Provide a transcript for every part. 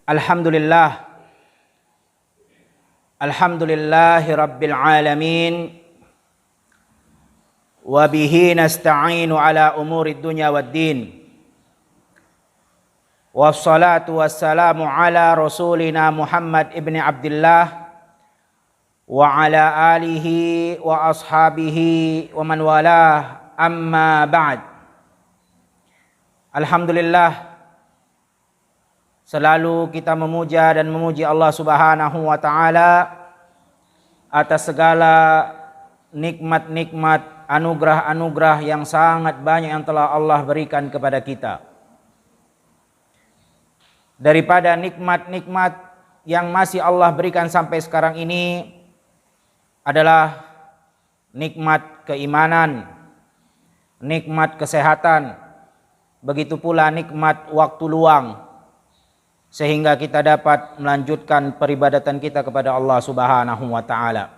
Alhamdulillah, alhamdulillahi rabbil alamin, wa bihi nasta'inu ala umuri dunya waddin, wassalatu wassalamu ala rasulina Muhammad ibn Abdullah wa ala alihi wa ashabihi wa man walah, amma ba'd. Alhamdulillah, selalu kita memuja dan memuji Allah Subhanahu wa ta'ala atas segala nikmat-nikmat, anugerah-anugerah yang sangat banyak yang telah Allah berikan kepada kita. Daripada nikmat-nikmat yang masih Allah berikan sampai sekarang ini adalah nikmat keimanan, nikmat kesehatan, begitu pula nikmat waktu luang, sehingga kita dapat melanjutkan peribadatan kita kepada Allah Subhanahu wa ta'ala.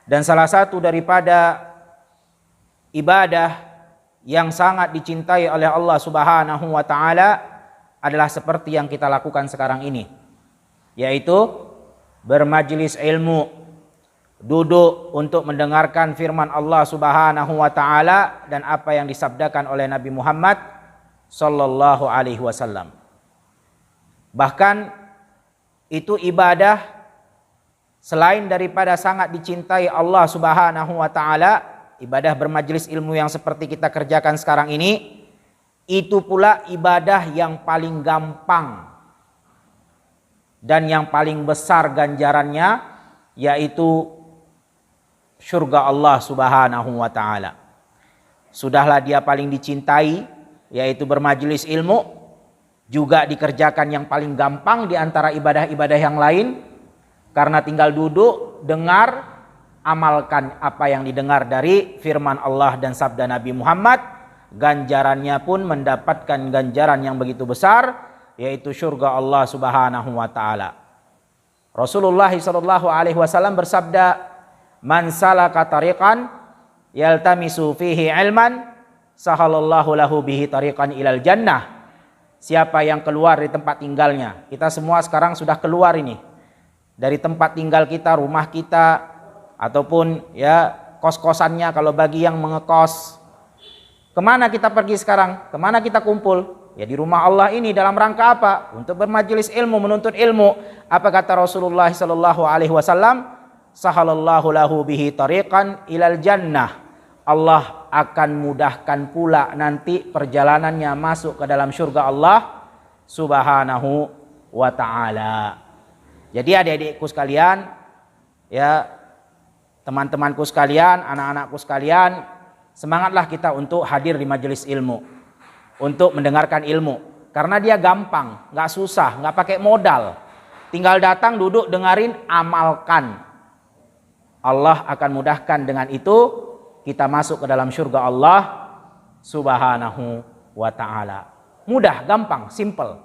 Dan salah satu daripada ibadah yang sangat dicintai oleh Allah Subhanahu wa ta'ala adalah seperti yang kita lakukan sekarang ini, yaitu bermajlis ilmu, duduk untuk mendengarkan firman Allah Subhanahu wa ta'ala dan apa yang disabdakan oleh Nabi Muhammad sallallahu alaihi wasallam. Bahkan itu ibadah selain daripada sangat dicintai Allah Subhanahu wa ta'ala, ibadah bermajlis ilmu yang seperti kita kerjakan sekarang ini, itu pula ibadah yang paling gampang dan yang paling besar ganjarannya, yaitu surga Allah Subhanahu wa ta'ala. Sudahlah dia paling dicintai, yaitu bermajlis ilmu, juga dikerjakan yang paling gampang di antara ibadah-ibadah yang lain, karena tinggal duduk, dengar, amalkan apa yang didengar dari firman Allah dan sabda Nabi Muhammad. Ganjarannya pun mendapatkan ganjaran yang begitu besar, yaitu surga Allah Subhanahu wa ta'ala. Rasulullah sallallahu alaihi wasallam bersabda, "Man salaka tariqan yaltamisu fihi ilman, sahalallahu lahu bihi tariqan ilal jannah." Siapa yang keluar dari tempat tinggalnya, kita semua sekarang sudah keluar ini dari tempat tinggal kita, rumah kita, ataupun ya kos-kosannya kalau bagi yang mengekos. Kemana kita pergi sekarang? Kemana kita kumpul? Ya di rumah Allah ini. Dalam rangka apa? Untuk bermajelis ilmu, menuntut ilmu. Apa kata Rasulullah sallallahu alaihi wasallam? Sahalallahu lahu bihi tariqan ilal jannah. Allah akan mudahkan pula nanti perjalanannya masuk ke dalam surga Allah Subhanahu wa ta'ala. Jadi adik-adikku sekalian, ya teman-temanku sekalian, anak-anakku sekalian, semangatlah kita untuk hadir di majelis ilmu, untuk mendengarkan ilmu, karena dia gampang, nggak susah, nggak pakai modal, tinggal datang, duduk, dengerin, amalkan. Allah akan mudahkan dengan itu kita masuk ke dalam surga Allah Subhanahu wa ta'ala. Mudah, gampang, simple.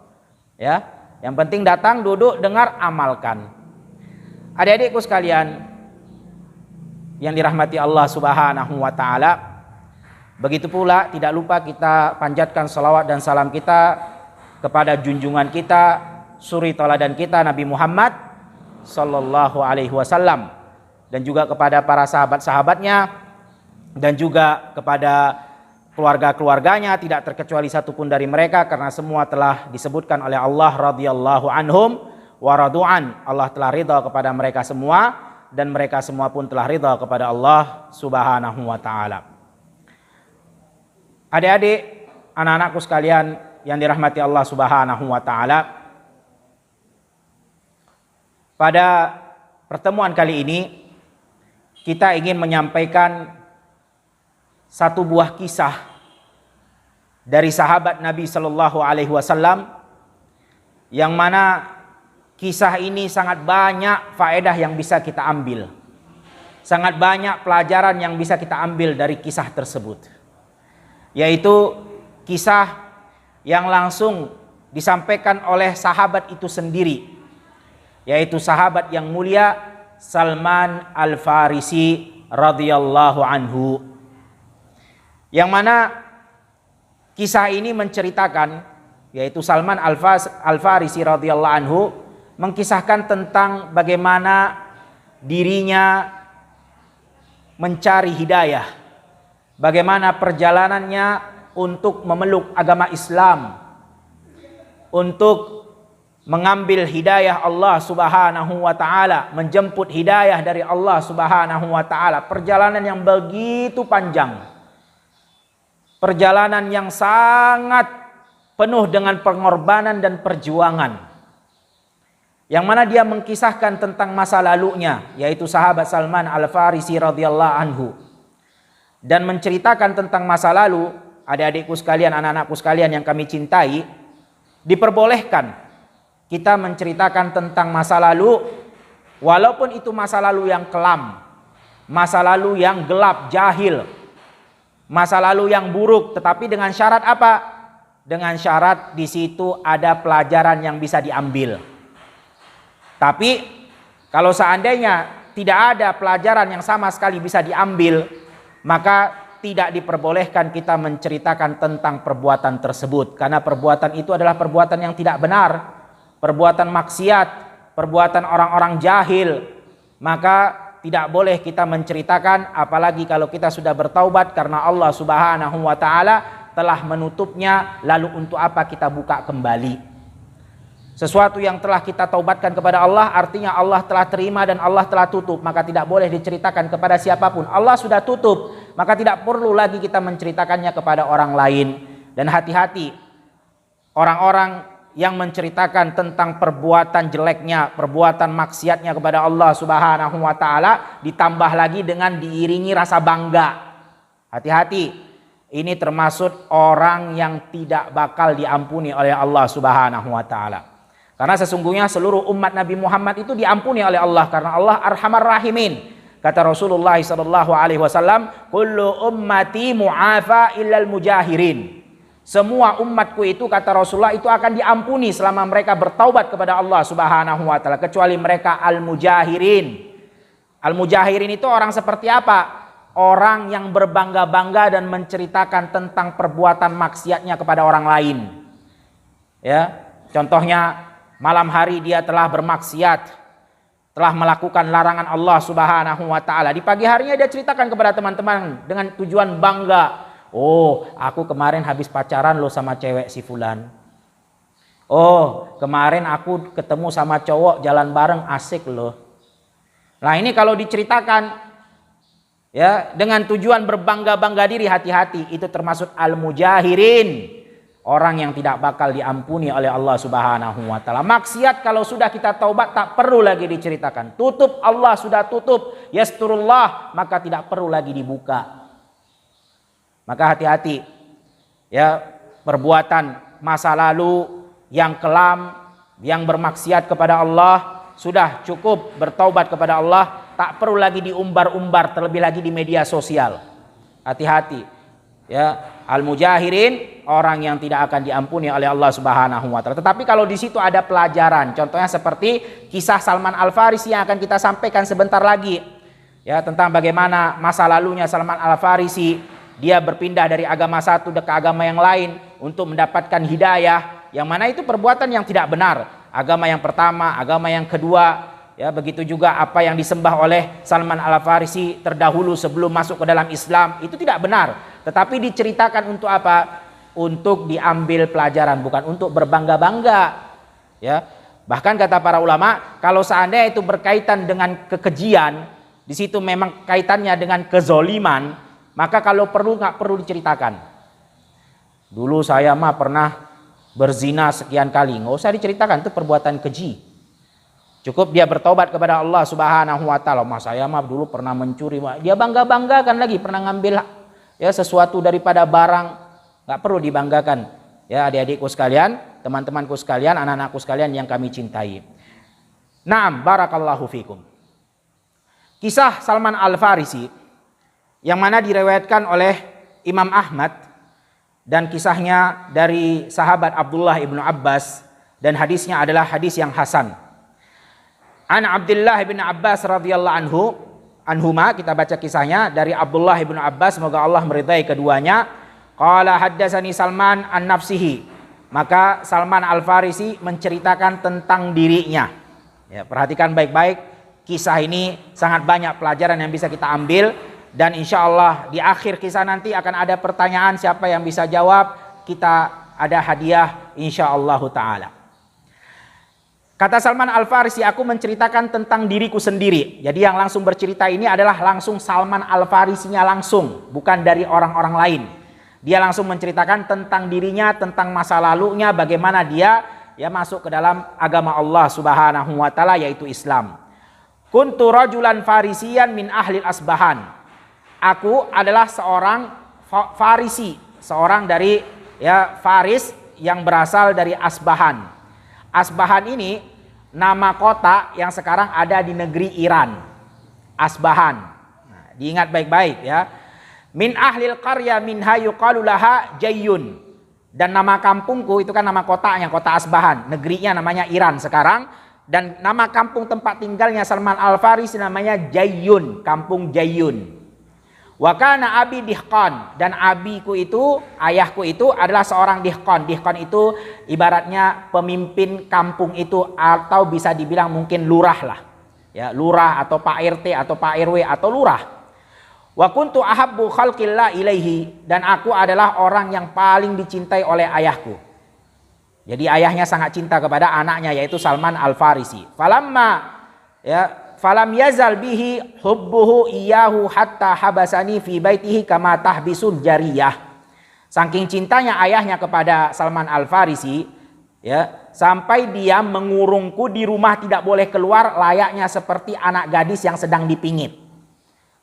Ya, yang penting datang, duduk, dengar, amalkan. Adik-adikku sekalian yang dirahmati Allah Subhanahu wa ta'ala, begitu pula tidak lupa kita panjatkan salawat dan salam kita kepada junjungan kita, suri tauladan kita, Nabi Muhammad sallallahu alaihi wasallam, dan juga kepada para sahabat-sahabatnya, dan juga kepada keluarga-keluarganya, tidak terkecuali satupun dari mereka, karena semua telah disebutkan oleh Allah radhiyallahu anhum wa radu'an. Allah telah ridha kepada mereka semua, dan mereka semua pun telah ridha kepada Allah Subhanahu wa ta'ala. Adik-adik, anak-anakku sekalian yang dirahmati Allah Subhanahu wa ta'ala, pada pertemuan kali ini kita ingin menyampaikan satu buah kisah dari sahabat Nabi sallallahu alaihi wasallam, yang mana kisah ini sangat banyak faedah yang bisa kita ambil. Sangat banyak pelajaran yang bisa kita ambil dari kisah tersebut. Yaitu kisah yang langsung disampaikan oleh sahabat itu sendiri, yaitu sahabat yang mulia Salman Al-Farisi radhiyallahu anhu. Yang mana kisah ini menceritakan, yaitu Salman Al-Farisi radhiyallahu anhu, mengkisahkan tentang bagaimana dirinya mencari hidayah, bagaimana perjalanannya untuk memeluk agama Islam, untuk mengambil hidayah Allah Subhanahu wa taala, menjemput hidayah dari Allah Subhanahu wa taala. Perjalanan yang begitu panjang. Perjalanan yang sangat penuh dengan pengorbanan dan perjuangan. Yang mana dia mengkisahkan tentang masa lalunya, yaitu sahabat Salman Al-Farisi radhiyallahu anhu. Dan menceritakan tentang masa lalu, adik-adikku sekalian, anak-anakku sekalian yang kami cintai, diperbolehkan kita menceritakan tentang masa lalu, walaupun itu masa lalu yang kelam, masa lalu yang gelap, jahil, masa lalu yang buruk, tetapi dengan syarat apa? Dengan syarat di situ ada pelajaran yang bisa diambil. Tapi kalau seandainya tidak ada pelajaran yang sama sekali bisa diambil, maka tidak diperbolehkan kita menceritakan tentang perbuatan tersebut, karena perbuatan itu adalah perbuatan yang tidak benar, perbuatan maksiat, perbuatan orang-orang jahil. Maka tidak boleh kita menceritakan, apalagi kalau kita sudah bertaubat karena Allah Subhanahu wa taala telah menutupnya, lalu untuk apa kita buka kembali? Sesuatu yang telah kita taubatkan kepada Allah, artinya Allah telah terima dan Allah telah tutup, maka tidak boleh diceritakan kepada siapapun. Allah sudah tutup, maka tidak perlu lagi kita menceritakannya kepada orang lain. Dan hati-hati orang-orang yang menceritakan tentang perbuatan jeleknya, perbuatan maksiatnya kepada Allah Subhanahu wa taala, ditambah lagi dengan diiringi rasa bangga. Hati-hati, ini termasuk orang yang tidak bakal diampuni oleh Allah Subhanahu wa taala. Karena sesungguhnya seluruh umat Nabi Muhammad itu diampuni oleh Allah, karena Allah Arhamar Rahimin. Kata Rasulullah sallallahu alaihi wasallam, "Kullu ummati mu'afa illal mujahirin." Semua umatku itu, kata Rasulullah, itu akan diampuni selama mereka bertaubat kepada Allah Subhanahu wa taala, kecuali mereka al-mujahirin. Al-mujahirin itu orang seperti apa? Orang yang berbangga-bangga dan menceritakan tentang perbuatan maksiatnya kepada orang lain. Ya, contohnya malam hari dia telah bermaksiat, telah melakukan larangan Allah Subhanahu wa taala. Di pagi harinya dia ceritakan kepada teman-teman dengan tujuan bangga. Oh, aku kemarin habis pacaran loh sama cewek si fulan. Oh, kemarin aku ketemu sama cowok jalan bareng, asik loh. Nah, ini kalau diceritakan ya dengan tujuan berbangga-bangga diri, hati-hati, itu termasuk al-mujahirin. Orang yang tidak bakal diampuni oleh Allah Subhanahu wa taala. Maksiat kalau sudah kita taubat tak perlu lagi diceritakan. Tutup, Allah sudah tutup. Yasturullah, maka tidak perlu lagi dibuka. Maka hati-hati ya, perbuatan masa lalu yang kelam, yang bermaksiat kepada Allah, sudah cukup bertaubat kepada Allah, tak perlu lagi diumbar-umbar, terlebih lagi di media sosial. Hati-hati. Ya, al-mujahirin, orang yang tidak akan diampuni oleh Allah Subhanahu wa taala. Tetapi kalau di situ ada pelajaran, contohnya seperti kisah Salman Al-Farisi yang akan kita sampaikan sebentar lagi. Ya, tentang bagaimana masa lalunya Salman Al-Farisi, dia berpindah dari agama satu ke agama yang lain untuk mendapatkan hidayah, yang mana itu perbuatan yang tidak benar. Agama yang pertama, agama yang kedua, ya, begitu juga apa yang disembah oleh Salman Al-Farisi terdahulu sebelum masuk ke dalam Islam, itu tidak benar. Tetapi diceritakan untuk apa? Untuk diambil pelajaran, bukan untuk berbangga-bangga. Ya, bahkan kata para ulama, kalau seandainya itu berkaitan dengan kekejian, di situ memang kaitannya dengan kezoliman, maka kalau perlu nggak perlu diceritakan. Dulu saya mah pernah berzina sekian kali, nggak usah diceritakan, itu perbuatan keji. Cukup dia bertobat kepada Allah Subhanahu wa taala. Mas saya mah dulu pernah mencuri, dia bangga-banggakan lagi pernah ngambil ya sesuatu daripada barang, nggak perlu dibanggakan. Ya, adik-adikku sekalian, teman-temanku sekalian, anak-anakku sekalian yang kami cintai. Naam, barakallahu fikum. Kisah Salman Al-Farisi yang mana diriwayatkan oleh Imam Ahmad dan kisahnya dari sahabat Abdullah ibnu Abbas, dan hadisnya adalah hadis yang hasan. An Abdullah bin Abbas radhiyallahu anhuma, kita baca kisahnya dari Abdullah bin Abbas, semoga Allah meridai keduanya. Qala haddatsani Salman an nafsihi, Maka Salman Al-Farisi menceritakan tentang dirinya. Ya, perhatikan baik-baik, kisah ini sangat banyak pelajaran yang bisa kita ambil. Dan insya Allah di akhir kisah nanti akan ada pertanyaan, siapa yang bisa jawab, kita ada hadiah insya Allah ta'ala. Kata Salman Al-Farisi, aku menceritakan tentang diriku sendiri. Jadi yang langsung bercerita ini adalah langsung Salman Al-Farisinya langsung, bukan dari orang-orang lain. Dia langsung menceritakan tentang dirinya, tentang masa lalunya, bagaimana dia masuk ke dalam agama Allah Subhanahu wa taala, yaitu Islam. Kuntu rajulan farisiyan min ahli Asbahan. Aku adalah seorang Farisi, seorang dari Faris yang berasal dari Asbahan. Asbahan ini nama kota yang sekarang ada di negeri Iran. Asbahan. Nah, diingat baik-baik ya. Min ahlil qarya minha yuqalu laha Jayyun. Dan nama kampungku itu kan nama kotanya, kota Asbahan. Negerinya namanya Iran sekarang. Dan nama kampung tempat tinggalnya Salman Al-Farisi namanya Jayyun, kampung Jayyun. Wa kana abi dihqan, dan abiku itu, ayahku itu adalah seorang dihqan. Dihqan itu ibaratnya pemimpin kampung itu, atau bisa dibilang mungkin lurah lah. Ya, lurah atau Pak RT atau Pak RW atau lurah. Wa kuntu ahabbu khalqillah ilaihi, dan aku adalah orang yang paling dicintai oleh ayahku. Jadi ayahnya sangat cinta kepada anaknya, yaitu Salman Al-Farisi. Falam yazal bihi hubbuhu iyahu hatta habasani fi baitihi kama tahbisul jariyah. Saking cintanya ayahnya kepada Salman Al-Farisi, sampai dia mengurungku di rumah, tidak boleh keluar, layaknya seperti anak gadis yang sedang dipingit.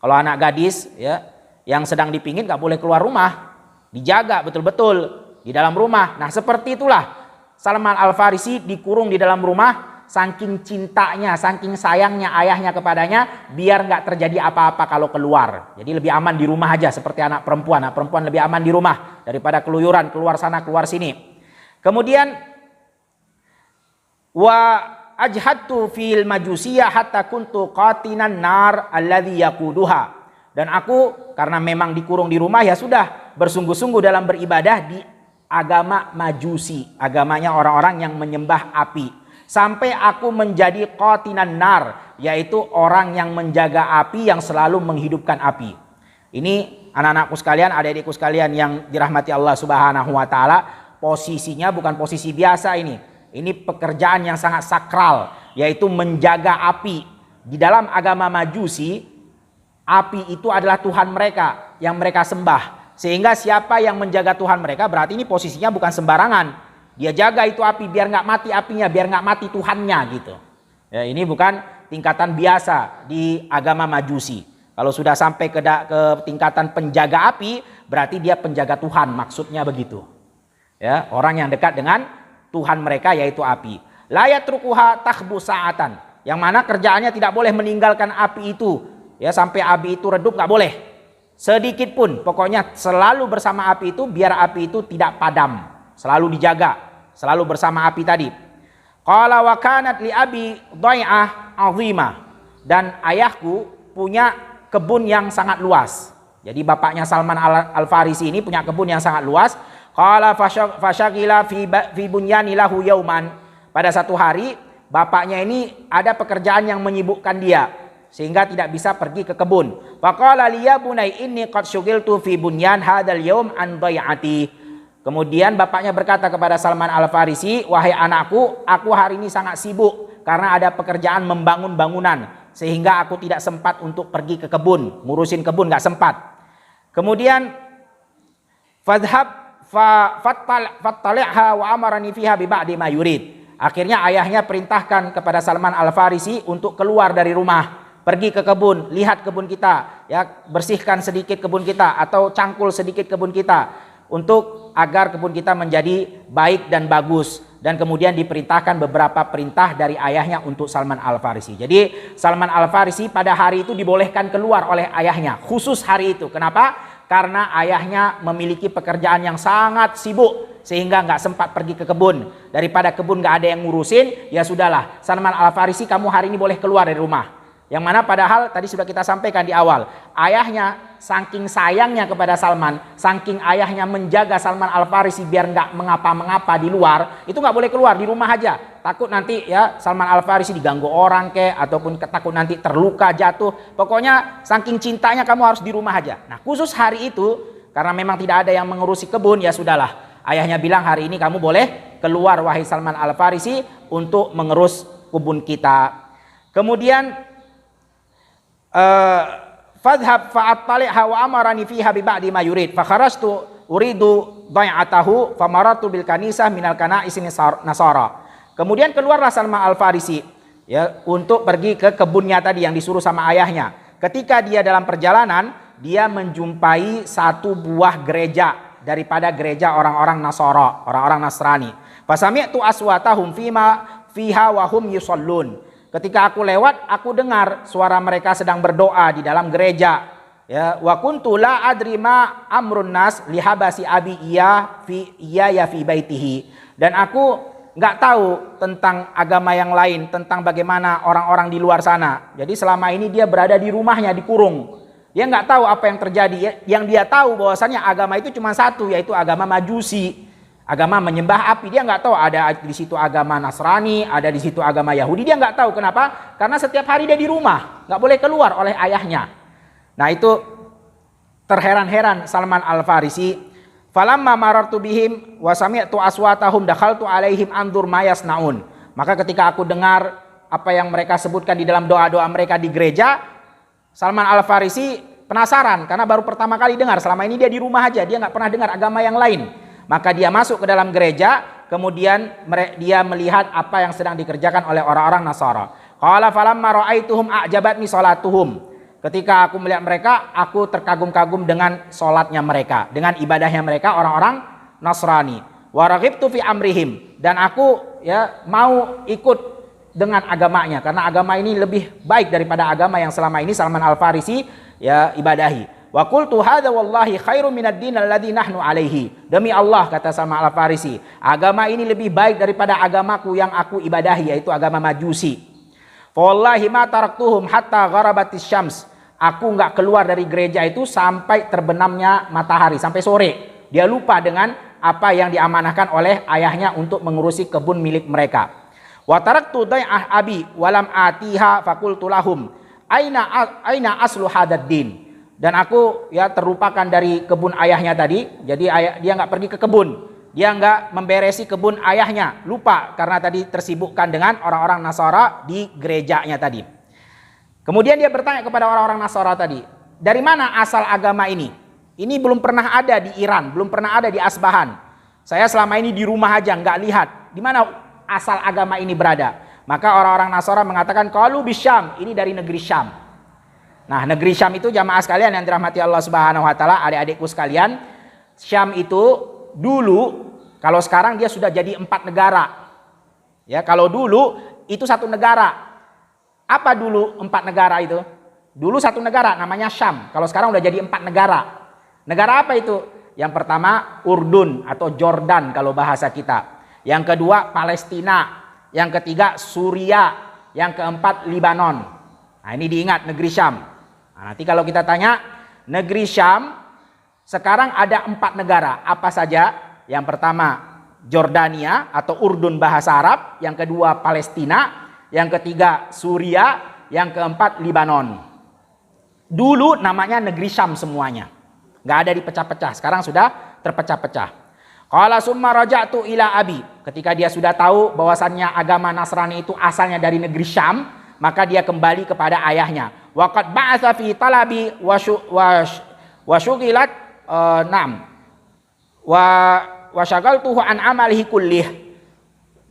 Kalau anak gadis yang sedang dipingit gak boleh keluar rumah, dijaga betul-betul di dalam rumah. Nah seperti itulah Salman Al-Farisi dikurung di dalam rumah, saking cintanya, saking sayangnya ayahnya kepadanya, biar gak terjadi apa-apa kalau keluar. Jadi lebih aman di rumah aja, seperti anak perempuan. Anak perempuan lebih aman di rumah daripada keluyuran, keluar sana keluar sini. Kemudian wa ajhadtu fil majusiyah hatta kuntu qatinan nar alladhi yaquduha. Dan aku karena memang dikurung di rumah, ya sudah bersungguh-sungguh dalam beribadah di agama Majusi, agamanya orang-orang yang menyembah api, sampai aku menjadi qatinan nar, yaitu orang yang menjaga api, yang selalu menghidupkan api. Ini anak-anakku sekalian, adik-adikku sekalian yang dirahmati Allah Subhanahu wa taala, posisinya bukan posisi biasa ini. Ini pekerjaan yang sangat sakral, yaitu menjaga api. Di dalam agama Majusi, api itu adalah Tuhan mereka yang mereka sembah. Sehingga siapa yang menjaga Tuhan mereka, berarti ini posisinya bukan sembarangan. Dia jaga itu api biar nggak mati apinya, biar nggak mati Tuhannya gitu. Ya, ini bukan tingkatan biasa di agama Majusi. Kalau sudah sampai ke tingkatan penjaga api, berarti dia penjaga Tuhan, maksudnya begitu. Ya, orang yang dekat dengan Tuhan mereka, yaitu api. La yatrukuha takhbu sa'atan, yang mana kerjaannya tidak boleh meninggalkan api itu, sampai api itu redup, nggak boleh sedikit pun. Pokoknya selalu bersama api itu, biar api itu tidak padam, selalu dijaga, selalu bersama api tadi. Qala wa kanat li abi dhai'ah 'azimah, dan ayahku punya kebun yang sangat luas. Jadi bapaknya Salman Al-Farisi ini punya kebun yang sangat luas. Qala fasyagila fi bunyani lahu yauman. Pada satu hari bapaknya ini ada pekerjaan yang menyibukkan dia, sehingga tidak bisa pergi ke kebun. Faqala liya bunai inni qad syughiltu fi bunyan hadzal yaum an dhai'ati. Kemudian bapaknya berkata kepada Salman Al-Farisi, wahai anakku, aku hari ini sangat sibuk karena ada pekerjaan membangun bangunan, sehingga aku tidak sempat untuk pergi ke kebun, ngurusin kebun gak sempat. Kemudian fadhhab fattali'ha wa amarani fiha bi ba'di ma yurid. Akhirnya ayahnya perintahkan kepada Salman Al-Farisi untuk keluar dari rumah, pergi ke kebun, lihat kebun kita, bersihkan sedikit kebun kita atau cangkul sedikit kebun kita, untuk agar kebun kita menjadi baik dan bagus. Dan kemudian diperintahkan beberapa perintah dari ayahnya untuk Salman Al-Farisi. Jadi Salman Al-Farisi pada hari itu dibolehkan keluar oleh ayahnya, khusus hari itu. Kenapa? Karena ayahnya memiliki pekerjaan yang sangat sibuk, sehingga nggak sempat pergi ke kebun. Daripada kebun nggak ada yang ngurusin, ya sudahlah, Salman Al-Farisi kamu hari ini boleh keluar dari rumah. Yang mana padahal tadi sudah kita sampaikan di awal, ayahnya saking sayangnya kepada Salman, saking ayahnya menjaga Salman Al-Farisi biar nggak mengapa-mengapa di luar, itu nggak boleh keluar, di rumah aja. Takut nanti ya Salman Al-Farisi diganggu orang ataupun takut nanti terluka jatuh. Pokoknya saking cintanya kamu harus di rumah aja. Nah khusus hari itu karena memang tidak ada yang mengurusi kebun, ya sudahlah. Ayahnya bilang hari ini kamu boleh keluar wahai Salman Al-Farisi untuk mengurus kebun kita. Kemudian fadhhab fa'attali'ha wa amarani fiha bi ba'di ma yurid fa kharastu uridu dai'atahu fa marartu bil kanisah minal kana'is nasara. Kemudian keluarlah Salman Al-Farisi ya untuk pergi ke kebunnya tadi yang disuruh sama ayahnya. Ketika dia dalam perjalanan, dia menjumpai satu buah gereja daripada gereja orang-orang Nasara, orang-orang Nasrani. Fasami'tu aswatahum fiha wa hum yusallun. Ketika aku lewat, aku dengar suara mereka sedang berdoa di dalam gereja. Ya, wa kuntu la adri ma amrun nas lihabasi abi iya fi baitihi. Dan aku nggak tahu tentang agama yang lain, tentang bagaimana orang-orang di luar sana. Jadi selama ini dia berada di rumahnya, dikurung. Dia nggak tahu apa yang terjadi. Yang dia tahu bahwasannya agama itu cuma satu, yaitu agama Majusi. Agama menyembah api. Dia nggak tahu ada di situ agama Nasrani, ada di situ agama Yahudi. Dia nggak tahu. Kenapa? Karena setiap hari dia di rumah, nggak boleh keluar oleh ayahnya. Nah itu terheran-heran Salman Al-Farisi. Falamma marartu bihim wa sami'tu aswatahum dakhaltu alaihim andur mayasnaun. Maka ketika aku dengar apa yang mereka sebutkan di dalam doa-doa mereka di gereja, Salman Al-Farisi penasaran karena baru pertama kali dengar. Selama ini dia di rumah aja, dia nggak pernah dengar agama yang lain. Maka dia masuk ke dalam gereja, kemudian dia melihat apa yang sedang dikerjakan oleh orang-orang Nasara. Qala falamma ra'aituhum a'jabatni salatuhum. Ketika aku melihat mereka, aku terkagum-kagum dengan salatnya mereka, dengan ibadahnya mereka orang-orang Nasrani. Wa raghibtu fi amrihim, dan aku ya mau ikut dengan agamanya karena agama ini lebih baik daripada agama yang selama ini Salman Al-Farisi ya ibadahi. Wa qultu hadza wallahi khairum minad din alladzi nahnu alaihi. Demi Allah, kata Salman Al-Farisi, agama ini lebih baik daripada agamaku yang aku ibadahi, yaitu agama Majusi. Fa wallahi ma taraktuhum hatta gharabatis syams. Aku enggak keluar dari gereja itu sampai terbenamnya matahari, sampai sore. Dia lupa dengan apa yang diamanahkan oleh ayahnya untuk mengurusi kebun milik mereka. Wa taraktu dai'ah abi walam atiha faqultu lahum aina aslu hadad din. Dan aku ya terlupakan dari kebun ayahnya tadi. Jadi dia nggak pergi ke kebun, dia nggak memberesi kebun ayahnya, lupa karena tadi tersibukkan dengan orang-orang Nasara di gerejanya tadi. Kemudian dia bertanya kepada orang-orang Nasara tadi, dari mana asal agama ini? Ini belum pernah ada di Iran, belum pernah ada di Asbahan. Saya selama ini di rumah aja nggak lihat di mana asal agama ini berada. Maka orang-orang Nasara mengatakan qalu bisyam, ini dari negeri Syam. Nah, negeri Syam itu jamaah sekalian yang dirahmati Allah Subhanahu wa taala, adik-adikku sekalian, Syam itu dulu, kalau sekarang dia sudah jadi 4 negara. Ya, kalau dulu itu 1 negara. Apa dulu 4 negara itu? Dulu 1 negara namanya Syam. Kalau sekarang udah jadi 4 negara. Negara apa itu? Yang pertama Urdun atau Jordan kalau bahasa kita. Yang kedua Palestina. Yang ketiga Suriah. Yang keempat Libanon. Nah, ini diingat negeri Syam. Nah, nanti kalau kita tanya, negeri Syam sekarang ada 4 negara. Apa saja? Yang pertama Jordania atau Urdun bahasa Arab. Yang kedua Palestina. Yang ketiga Suriah. Yang keempat Libanon. Dulu namanya negeri Syam semuanya. Nggak ada dipecah-pecah. Sekarang sudah terpecah-pecah. Qala summa raja'tu ila abi. Ketika dia sudah tahu bahwasannya agama Nasrani itu asalnya dari negeri Syam, maka dia kembali kepada ayahnya. Wa qad ba'atsa fi talabi wa syughilat wa syagaltuhu an amalihi kullih.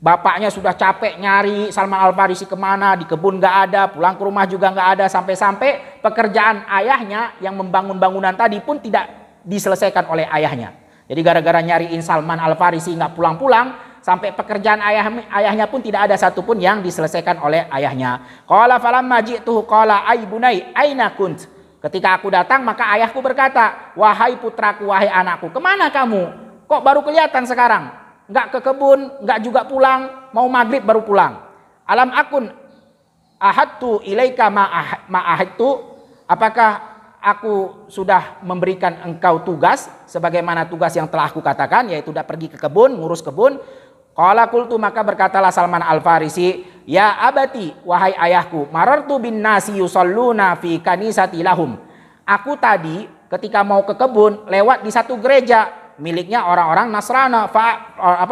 Bapaknya sudah capek nyari Salman Al-Farisi kemana, di kebun nggak ada, pulang ke rumah juga nggak ada, sampai-sampai pekerjaan ayahnya yang membangun bangunan tadi pun tidak diselesaikan oleh ayahnya. Jadi gara-gara nyariin Salman Al-Farisi nggak pulang-pulang, sampai pekerjaan ayahnya pun tidak ada satupun yang diselesaikan oleh ayahnya. Qala falamma ji'tuhu qala ay bunai aina kunt. Ketika aku datang maka ayahku berkata, wahai putraku, wahai anakku, kemana kamu? Kok baru kelihatan sekarang? Enggak ke kebun, enggak juga pulang, mau maghrib baru pulang. Alam akun ahadtu ilaika ma ahadtu, apakah aku sudah memberikan engkau tugas sebagaimana tugas yang telah aku katakan, yaitu udah pergi ke kebun, ngurus kebun. Qala qultu, maka berkatalah Salman Al-Farisi, ya abati, wahai ayahku, marartu bin nasi yusalluna fi kanisati lahum. Aku tadi ketika mau ke kebun lewat di satu gereja miliknya orang-orang Nasrani,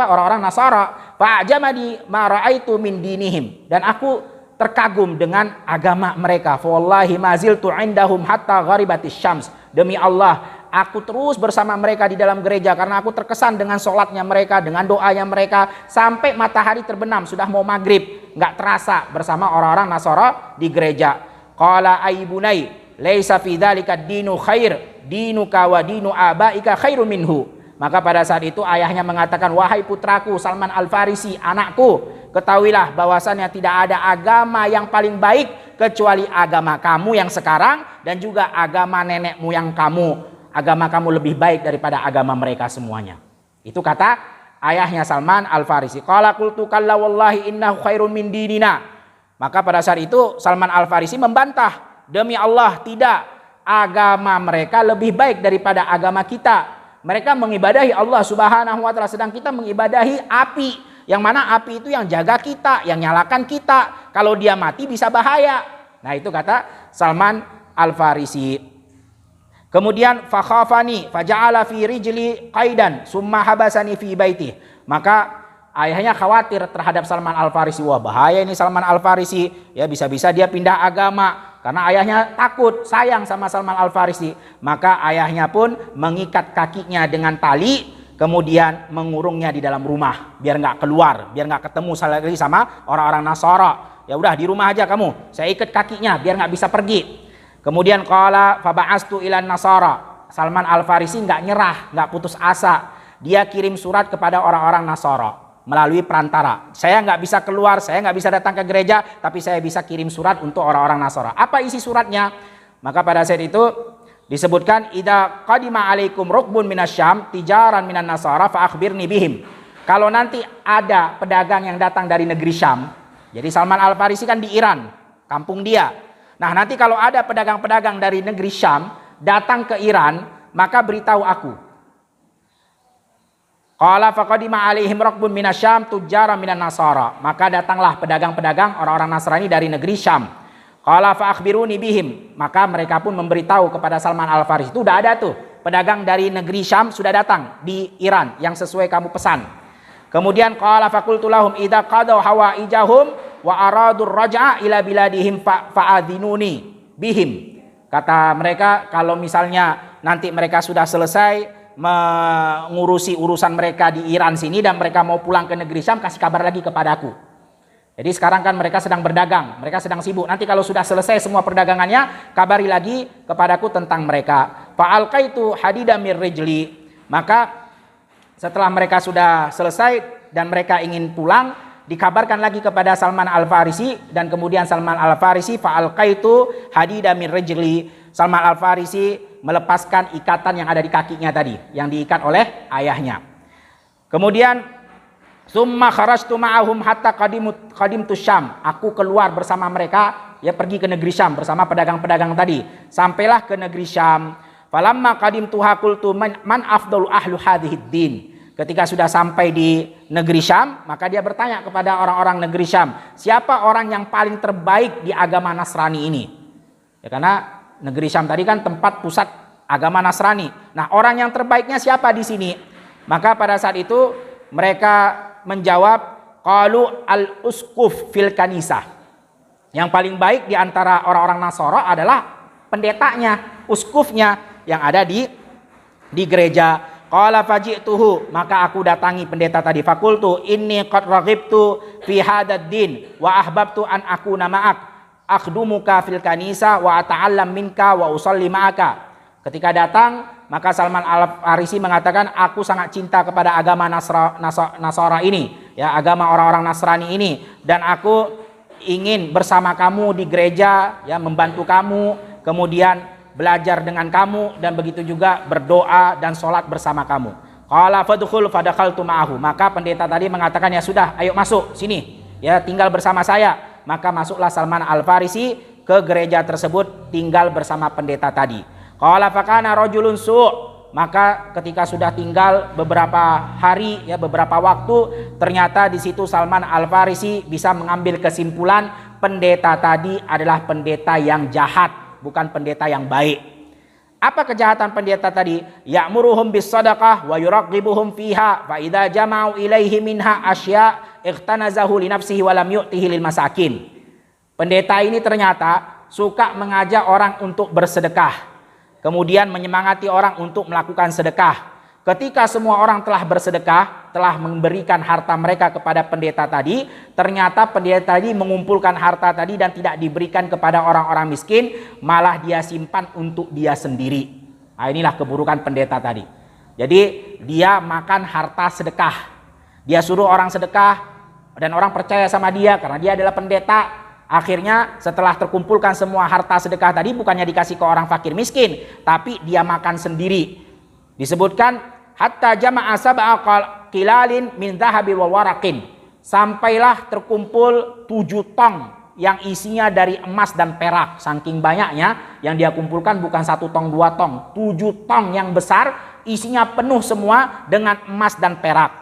orang-orang Nasara, fa'jamani ma ra'aitu min dinihim, dan aku terkagum dengan agama mereka. Fa wallahi ma ziltu indahum hatta gharibatis syams. Demi Allah, aku terus bersama mereka di dalam gereja karena aku terkesan dengan sholatnya mereka, dengan doanya mereka, sampai matahari terbenam, sudah mau maghrib, nggak terasa bersama orang-orang Nasara di gereja. Qala aibunai laisa fi dzalika dinu khair, dinuka wa dinu abaika khairu minhu. Maka pada saat itu ayahnya mengatakan, wahai putraku Salman Al-Farisi, anakku, ketahuilah bahwasannya tidak ada agama yang paling baik kecuali agama kamu yang sekarang dan juga agama nenek moyang kamu. Agama kamu lebih baik daripada agama mereka semuanya. Itu kata ayahnya Salman Al-Farisi. Qala qultu kalla wallahi innahu khairun min dinina. Maka pada saat itu Salman Al-Farisi membantah, demi Allah tidak, agama mereka lebih baik daripada agama kita. Mereka mengibadahi Allah Subhanahu wa taala, sedang kita mengibadahi api, yang mana api itu yang jaga kita, yang nyalakan kita. Kalau dia mati bisa bahaya. Nah, itu kata Salman Al-Farisi. Kemudian fakhafani faja'ala fi rijli qaidan summa habasani fi baiti. Maka ayahnya khawatir terhadap Salman Al-Farisi. Wah, bahaya ini Salman Al-Farisi, ya bisa-bisa dia pindah agama. Karena ayahnya takut, sayang sama Salman Al-Farisi. Maka ayahnya pun mengikat kakinya dengan tali, kemudian mengurungnya di dalam rumah biar nggak keluar, biar nggak ketemu lagi sama orang-orang Nasara. Ya udah di rumah aja kamu, saya ikat kakinya biar nggak bisa pergi. Kemudian qala faba'astu ilan Nasara. Salman Al-Farisi nggak nyerah, nggak putus asa. Dia kirim surat kepada orang-orang Nasara melalui perantara. Saya nggak bisa keluar, saya nggak bisa datang ke gereja, tapi saya bisa kirim surat untuk orang-orang Nasara. Apa isi suratnya? Maka pada saat itu disebutkan, idza qadima alaikum rukbun minasyam tijaran minan Nasara fa akhbirni bihim. Kalau nanti ada pedagang yang datang dari negeri Syam, jadi Salman Al-Farisi kan di Iran, kampung dia. Nah, nanti kalau ada pedagang-pedagang dari negeri Syam datang ke Iran, maka beritahu aku. Qala faqadima alaihim raqbun minasyam tujjara minan Nasara. Maka datanglah pedagang-pedagang orang-orang Nasrani dari negeri Syam. Qala fa akhbiruni bihim. Maka mereka pun memberitahu kepada Salman Al-Farisi. Itu udah ada tuh, pedagang dari negeri Syam sudah datang di Iran yang sesuai kamu pesan. Kemudian qala faqultu lahum idza qadaw hawaijahum wa aradur raj'a ila biladihim fa'adhinuni bihim. Kata mereka, kalau misalnya nanti mereka sudah selesai mengurusi urusan mereka di Iran sini dan mereka mau pulang ke negeri Syam, kasih kabar lagi kepadaku. Jadi sekarang kan mereka sedang berdagang, mereka sedang sibuk. Nanti kalau sudah selesai semua perdagangannya, kabari lagi kepadaku tentang mereka. Fa'alqaitu hadida mir rijli. Maka setelah mereka sudah selesai dan mereka ingin pulang, dikabarkan lagi kepada Salman Al-Farisi, dan kemudian Salman Al-Farisi fa'alqaitu hadida mir rijli. Salman Al-Farisi melepaskan ikatan yang ada di kakinya tadi, yang diikat oleh ayahnya. Kemudian summa kharajtu ma'ahum hatta qadimtu Syam. Aku keluar bersama mereka, ya pergi ke negeri Syam bersama pedagang-pedagang tadi. Sampailah ke negeri Syam. Falamma qadimtuha qultu man afdalu ahlu hadhid din. Ketika sudah sampai di negeri Syam, maka dia bertanya kepada orang-orang negeri Syam, siapa orang yang paling terbaik di agama Nasrani ini? Ya, karena negeri Syam tadi kan tempat pusat agama Nasrani. Nah, orang yang terbaiknya siapa di sini? Maka pada saat itu mereka menjawab, qalu al-uskuf fil kanisah. Yang paling baik di antara orang-orang Nasara adalah pendetanya, uskufnya yang ada di gereja. Qala faji'tuhu, maka aku datangi pendeta tadi. Fakultu inni qad raghibtu fi hadzal din wa ahbabtu an akuna ma'ak. Akhdumuka fil kanisa wa ata'allam minka wa usalli ma'aka. Ketika datang, maka Salman Al-Farisi mengatakan, aku sangat cinta kepada agama Nasara ini, ya, agama orang-orang Nasrani ini, dan aku ingin bersama kamu di gereja, ya, membantu kamu, kemudian belajar dengan kamu, dan begitu juga berdoa dan sholat bersama kamu. Qala fadkhul fadakhaltu ma'ahu. Maka pendeta tadi mengatakan, ya sudah, ayo masuk sini, ya, tinggal bersama saya. Maka masuklah Salman Al-Farisi ke gereja tersebut, tinggal bersama pendeta tadi. Qala fakana rajulun maka ketika sudah tinggal beberapa hari ya beberapa waktu, ternyata di situ Salman Al-Farisi bisa mengambil kesimpulan pendeta tadi adalah pendeta yang jahat, bukan pendeta yang baik. Apa kejahatan pendeta tadi? Ya'muruhum bis sadaqah wa yuraghibuhum fiha fa idza jama'u ilaihi minha asya' ikhtanazahu li nafsihi wa lam yu'tihi lil masakin. Pendeta ini ternyata suka mengajak orang untuk bersedekah, kemudian menyemangati orang untuk melakukan sedekah. Ketika semua orang telah bersedekah, telah memberikan harta mereka kepada pendeta tadi, ternyata pendeta tadi mengumpulkan harta tadi dan tidak diberikan kepada orang-orang miskin, malah dia simpan untuk dia sendiri. Nah, inilah keburukan pendeta tadi. Jadi dia makan harta sedekah. Dia suruh orang sedekah dan orang percaya sama dia karena dia adalah pendeta. Akhirnya setelah terkumpulkan semua harta sedekah tadi, bukannya dikasih ke orang fakir miskin, tapi dia makan sendiri. Disebutkan hatta jama'a sab'a qilalin min dhahabi wa waraqin. Sampailah terkumpul 7 tong yang isinya dari emas dan perak. Saking banyaknya yang dia kumpulkan, bukan 1 tong 2 tong, 7 tong yang besar, isinya penuh semua dengan emas dan perak.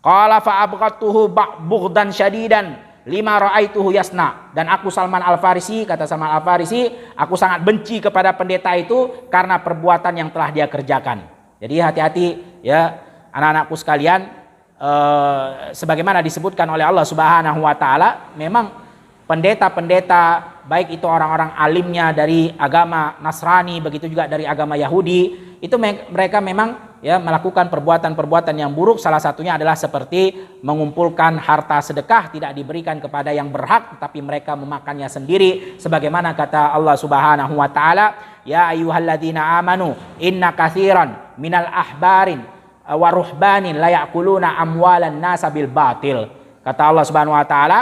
Qala fa abghatuhu bughdan syadidan lima ra'aituhu yasna. Dan aku Salman Al-Farisi, kata Salman Al-Farisi, aku sangat benci kepada pendeta itu karena perbuatan yang telah dia kerjakan. Jadi hati-hati ya anak-anakku sekalian, sebagaimana disebutkan oleh Allah Subhanahu wa taala, memang pendeta-pendeta baik itu orang-orang alimnya dari agama Nasrani, begitu juga dari agama Yahudi, itu mereka memang ya melakukan perbuatan-perbuatan yang buruk. Salah satunya adalah seperti mengumpulkan harta sedekah tidak diberikan kepada yang berhak, tetapi mereka memakannya sendiri, sebagaimana kata Allah Subhanahu wa taala, ya ayyuhalladzina amanu inna katsiran minal ahbarin wa ruhbanin la ya'kuluna amwalan nasa bil batil. Kata Allah Subhanahu wa taala,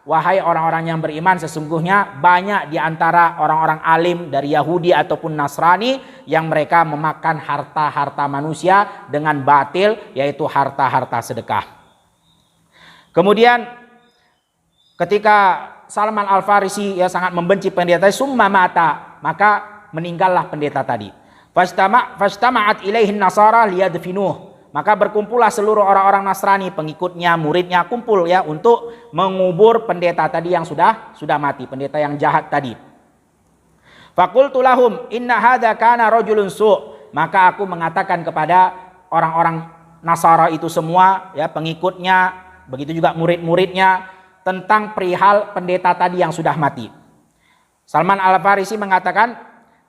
wahai orang-orang yang beriman, sesungguhnya banyak di antara orang-orang alim dari Yahudi ataupun Nasrani yang mereka memakan harta-harta manusia dengan batil, yaitu harta-harta sedekah. Kemudian ketika Salman Al-Farisi ya sangat membenci pendeta, summa mata, maka meninggallah pendeta tadi. Fastama'at ilaihin nasara liyadfinuh. Maka berkumpullah seluruh orang-orang Nasrani, pengikutnya, muridnya, kumpul ya untuk mengubur pendeta tadi yang sudah mati, pendeta yang jahat tadi. Faqultu lahum inna hadza kana rajulun su'. Maka aku mengatakan kepada orang-orang Nasara itu semua ya, pengikutnya, begitu juga murid-muridnya, tentang perihal pendeta tadi yang sudah mati. Salman Al-Farisi mengatakan,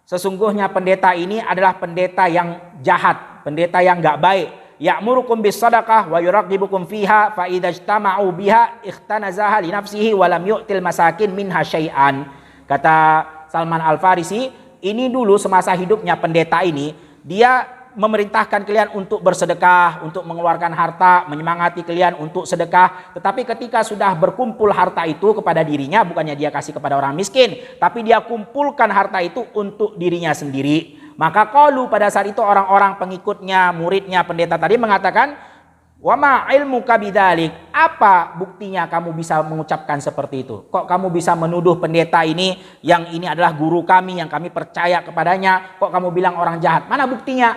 sesungguhnya pendeta ini adalah pendeta yang jahat, pendeta yang enggak baik. Ya'murukum bis sadaqah wa yuraghibukum fiha fa idza ijtama'u biha ikhtanazaha li nafsihi wa lam yu'til masakin minha syai'an. Kata Salman Al-Farisi, ini dulu semasa hidupnya pendeta ini, dia memerintahkan kalian untuk bersedekah, untuk mengeluarkan harta, menyemangati kalian untuk sedekah. Tetapi ketika sudah berkumpul harta itu kepada dirinya, bukannya dia kasih kepada orang miskin, tapi dia kumpulkan harta itu untuk dirinya sendiri. Maka qalu, pada saat itu orang-orang pengikutnya, muridnya pendeta tadi mengatakan, wa ma ilmuka bidzalik, apa buktinya kamu bisa mengucapkan seperti itu? Kok kamu bisa menuduh pendeta ini yang ini adalah guru kami, yang kami percaya kepadanya, kok kamu bilang orang jahat? Mana buktinya?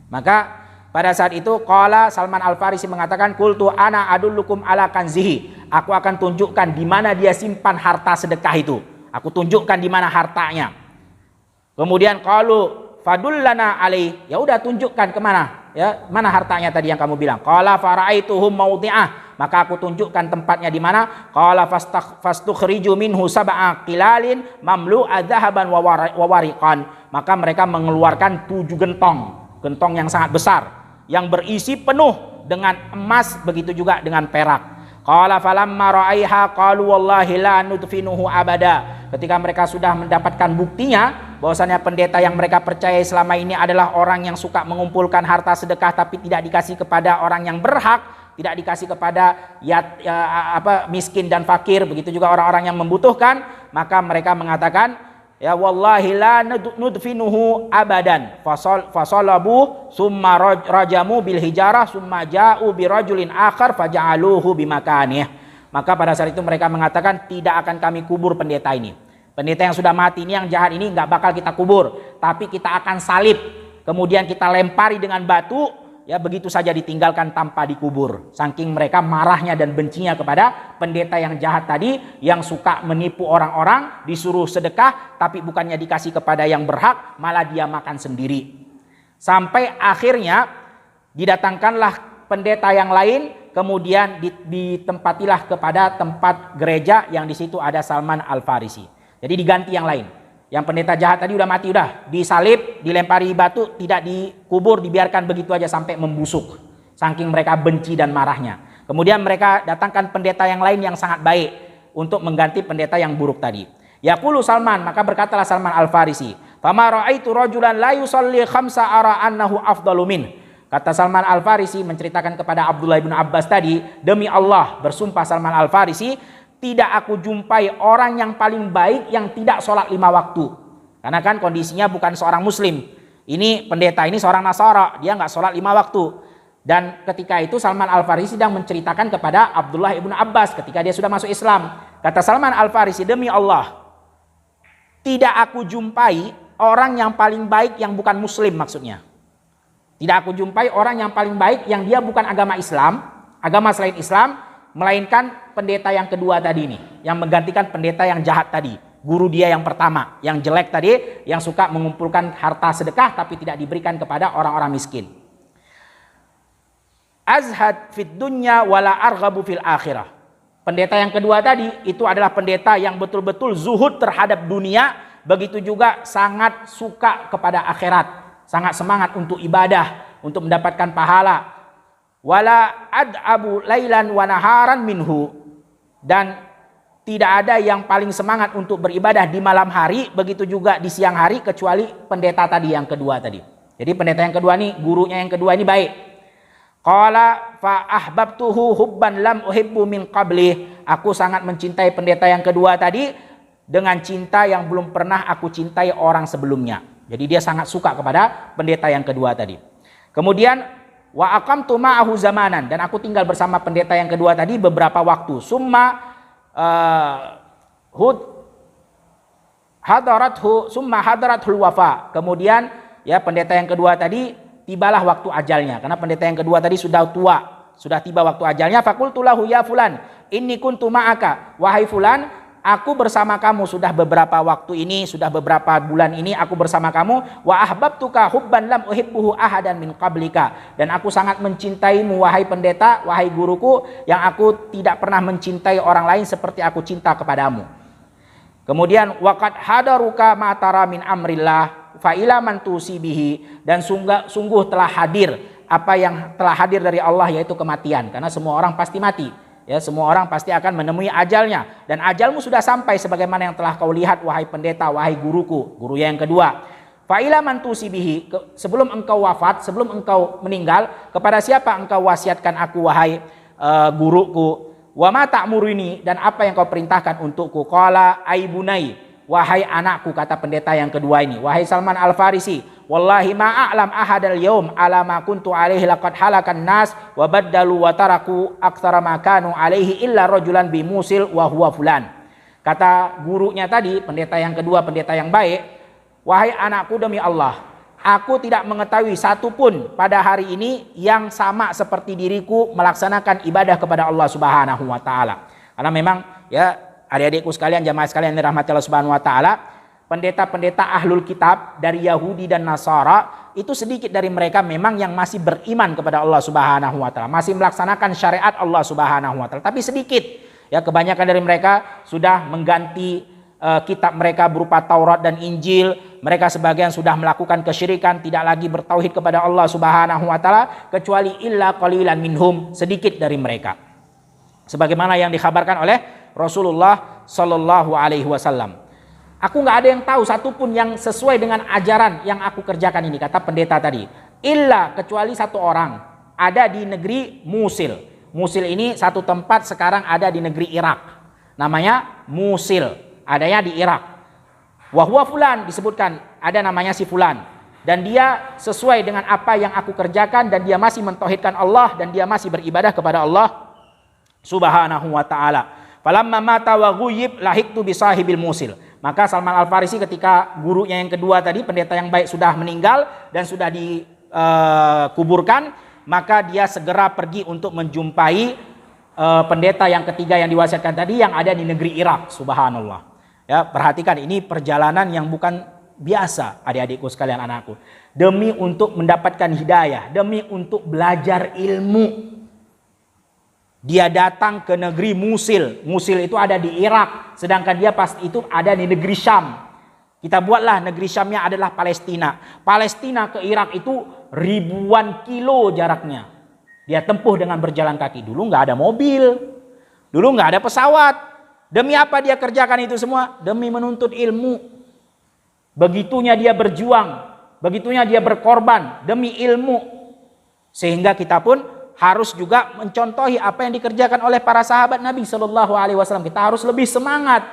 Maka pada saat itu qala Salman Al-Farisi mengatakan, qultu ana adullukum ala kanzihi, aku akan tunjukkan di mana dia simpan harta sedekah itu. Aku tunjukkan di mana hartanya. Kemudian qalu fadullana alaih, ya udah tunjukkan kemana, ya mana hartanya tadi yang kamu bilang. Qala fara'aituhum mawdi'ah, maka aku tunjukkan tempatnya di mana. Qala fastukhriju minhu sab'a qilalin mamlu'a dhahaban wa wariqan, maka mereka mengeluarkan 7 gentong yang sangat besar yang berisi penuh dengan emas, begitu juga dengan perak. Qala falamma ra'aiha qalu wallahi la nudfinuhu abada. Ketika mereka sudah mendapatkan buktinya bahwasanya pendeta yang mereka percaya selama ini adalah orang yang suka mengumpulkan harta sedekah tapi tidak dikasih kepada orang yang berhak, tidak dikasih kepada miskin dan fakir, begitu juga orang-orang yang membutuhkan, maka mereka mengatakan, ya wallahi la nudfinuhu abadan. Fasalabu summa rajamu bil hijarah summa ja'u birajulin akhar faja'aluhu bimakanih. Maka pada saat itu mereka mengatakan, tidak akan kami kubur pendeta ini. Pendeta yang sudah mati ini, yang jahat ini nggak bakal kita kubur, tapi kita akan salib, kemudian kita lempari dengan batu, ya begitu saja ditinggalkan tanpa dikubur. Saking mereka marahnya dan bencinya kepada pendeta yang jahat tadi, yang suka menipu orang-orang, disuruh sedekah tapi bukannya dikasih kepada yang berhak, malah dia makan sendiri. Sampai akhirnya didatangkanlah pendeta yang lain, kemudian ditempatilah kepada tempat gereja yang di situ ada Salman Al-Farisi. Jadi diganti yang lain. Yang pendeta jahat tadi udah mati, udah disalib, dilempari batu, tidak dikubur, dibiarkan begitu aja sampai membusuk. Saking mereka benci dan marahnya. Kemudian mereka datangkan pendeta yang lain yang sangat baik untuk mengganti pendeta yang buruk tadi. Yaqulu Salman, maka berkatalah Salman Al-Farisi, "Fama ra'aitu rajulan la yusalli khamsa ara annahu afdalu min." Kata Salman Al-Farisi menceritakan kepada Abdullah bin Abbas tadi, demi Allah bersumpah Salman Al-Farisi, tidak aku jumpai orang yang paling baik yang tidak sholat 5 waktu. Karena kan kondisinya bukan seorang muslim. Ini pendeta ini seorang Nasara, dia nggak sholat 5 waktu. Dan ketika itu Salman Al-Farisi sedang menceritakan kepada Abdullah bin Abbas ketika dia sudah masuk Islam. Kata Salman Al-Farisi, demi Allah, tidak aku jumpai orang yang paling baik yang bukan muslim maksudnya. Tidak aku jumpai orang yang paling baik yang dia bukan agama Islam, agama selain Islam, melainkan pendeta yang kedua tadi ini, yang menggantikan pendeta yang jahat tadi, guru dia yang pertama, yang jelek tadi, yang suka mengumpulkan harta sedekah tapi tidak diberikan kepada orang-orang miskin. Azhad fid dunya wala arghabu fil akhirah. Pendeta yang kedua tadi itu adalah pendeta yang betul-betul zuhud terhadap dunia, begitu juga sangat suka kepada akhirat, sangat semangat untuk ibadah, untuk mendapatkan pahala. Wala ad'abu lailan wa naharan minhu, dan tidak ada yang paling semangat untuk beribadah di malam hari, begitu juga di siang hari, kecuali pendeta tadi yang kedua tadi. Jadi pendeta yang kedua nih, gurunya yang kedua ini baik. Qala fa ahbabtuhu hubban lam uhibbu min qabli. Aku sangat mencintai pendeta yang kedua tadi dengan cinta yang belum pernah aku cintai orang sebelumnya. Jadi dia sangat suka kepada pendeta yang kedua tadi. Kemudian wa aqamtu ma'ahu zamanan, dan aku tinggal bersama pendeta yang kedua tadi beberapa waktu. Summa hadarathul wafa. Kemudian ya pendeta yang kedua tadi tibalah waktu ajalnya, karena pendeta yang kedua tadi sudah tua, sudah tiba waktu ajalnya. Faqultu lahu ya fulan inni kuntu ma'aka, wahai fulan, aku bersama kamu sudah beberapa waktu ini, sudah beberapa bulan ini aku bersama kamu. Wa ahbabtuka hubban lam uhibbuhu ahadan min qablika, dan aku sangat mencintaimu wahai pendeta, wahai guruku, yang aku tidak pernah mencintai orang lain seperti aku cinta kepadamu. Kemudian waqad hadaruka ma tara min amrillah fa ila man tusibihi, dan sungguh telah hadir apa yang telah hadir dari Allah, yaitu kematian, karena semua orang pasti mati. Ya, semua orang pasti akan menemui ajalnya, dan ajalmu sudah sampai sebagaimana yang telah kau lihat wahai pendeta, wahai guruku, guru yang kedua. Fa ila man tusibihi, sebelum engkau wafat, sebelum engkau meninggal, kepada siapa engkau wasiatkan aku wahai guruku? Wa ma ta'muruni, dan apa yang kau perintahkan untukku? Qala aibunai, wahai anakku, kata pendeta yang kedua ini, wahai Salman Al-Farisi, wallahi ma'a'lam ahadal yaum ala ma kuntu alaihi laqad halakan nas wa baddalu wa taraku aktsara ma kanu alaihi illa rajulan bimusil wa huwa fulan. Kata gurunya tadi, pendeta yang kedua, pendeta yang baik, wahai anakku, demi Allah, aku tidak mengetahui satupun pada hari ini yang sama seperti diriku melaksanakan ibadah kepada Allah Subhanahu wa taala. Karena memang ya adik-adikku sekalian, jamaah sekalian yang dirahmati Allah Subhanahu wa taala, pendeta-pendeta ahlul kitab dari Yahudi dan Nasara itu sedikit dari mereka memang yang masih beriman kepada Allah Subhanahu wa taala, masih melaksanakan syariat Allah Subhanahu wa taala, tapi sedikit. Ya, kebanyakan dari mereka sudah mengganti kitab mereka berupa Taurat dan Injil. Mereka sebagian sudah melakukan kesyirikan, tidak lagi bertauhid kepada Allah Subhanahu wa taala, kecuali illa qalilan minhum, sedikit dari mereka. Sebagaimana yang dikhabarkan oleh Rasulullah sallallahu alaihi wasallam. Aku nggak ada yang tahu satupun yang sesuai dengan ajaran yang aku kerjakan ini, kata pendeta tadi. Illa, kecuali satu orang, ada di negeri Musil. Musil ini satu tempat sekarang ada di negeri Irak. Namanya Musil, adanya di Irak. Wahwa fulan, disebutkan ada namanya si fulan, dan dia sesuai dengan apa yang aku kerjakan, dan dia masih mentauhidkan Allah, dan dia masih beribadah kepada Allah Subhanahu wa taala. Falamma mata wa ghuyib lahiktu bi sahibil Musil. Maka Salman Al-Farisi ketika gurunya yang kedua tadi, pendeta yang baik, sudah meninggal dan sudah dikuburkan, maka dia segera pergi untuk menjumpai pendeta yang ketiga yang diwasiatkan tadi yang ada di negeri Irak. Subhanallah. Ya, perhatikan, ini perjalanan yang bukan biasa, adik-adikku sekalian, anakku. Demi untuk mendapatkan hidayah, demi untuk belajar ilmu. Dia datang ke negeri Musil. Musil itu ada di Irak, sedangkan dia pasti itu ada di negeri Syam. Kita buatlah negeri Syamnya adalah Palestina. Palestina ke Irak itu ribuan kilo jaraknya. Dia tempuh dengan berjalan kaki. Dulu nggak ada mobil, dulu nggak ada pesawat. Demi apa dia kerjakan itu semua? Demi menuntut ilmu. Begitunya dia berjuang, begitunya dia berkorban demi ilmu. Sehingga kita pun harus juga mencontohi apa yang dikerjakan oleh para sahabat Nabi Shallallahu Alaihi Wasallam. Kita harus lebih semangat.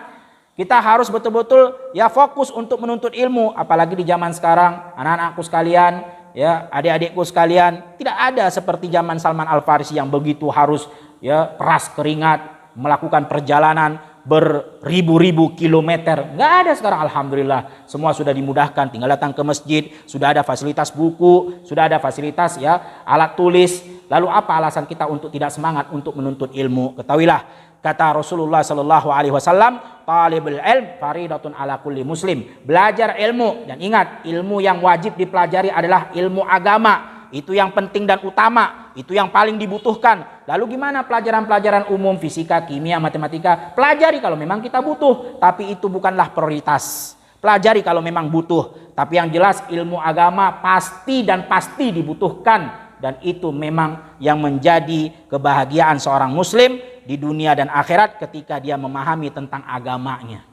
Kita harus betul-betul ya fokus untuk menuntut ilmu. Apalagi di zaman sekarang, anak-anakku sekalian, ya adik-adikku sekalian, tidak ada seperti zaman Salman Al-Farisi yang begitu harus ya peras keringat, melakukan perjalanan beribu-ribu kilometer. Nggak ada sekarang, alhamdulillah. Semua sudah dimudahkan, tinggal datang ke masjid, sudah ada fasilitas buku, sudah ada fasilitas ya alat tulis. Lalu apa alasan kita untuk tidak semangat untuk menuntut ilmu? Ketahuilah, kata Rasulullah sallallahu alaihi wasallam, talibul ilm faridatun ala kulli muslim. Belajar ilmu, dan ingat, ilmu yang wajib dipelajari adalah ilmu agama. Itu yang penting dan utama, itu yang paling dibutuhkan. Lalu gimana pelajaran-pelajaran umum, fisika, kimia, matematika? Pelajari kalau memang kita butuh, tapi itu bukanlah prioritas. Pelajari kalau memang butuh, tapi yang jelas ilmu agama pasti dan pasti dibutuhkan, dan itu memang yang menjadi kebahagiaan seorang muslim di dunia dan akhirat ketika dia memahami tentang agamanya.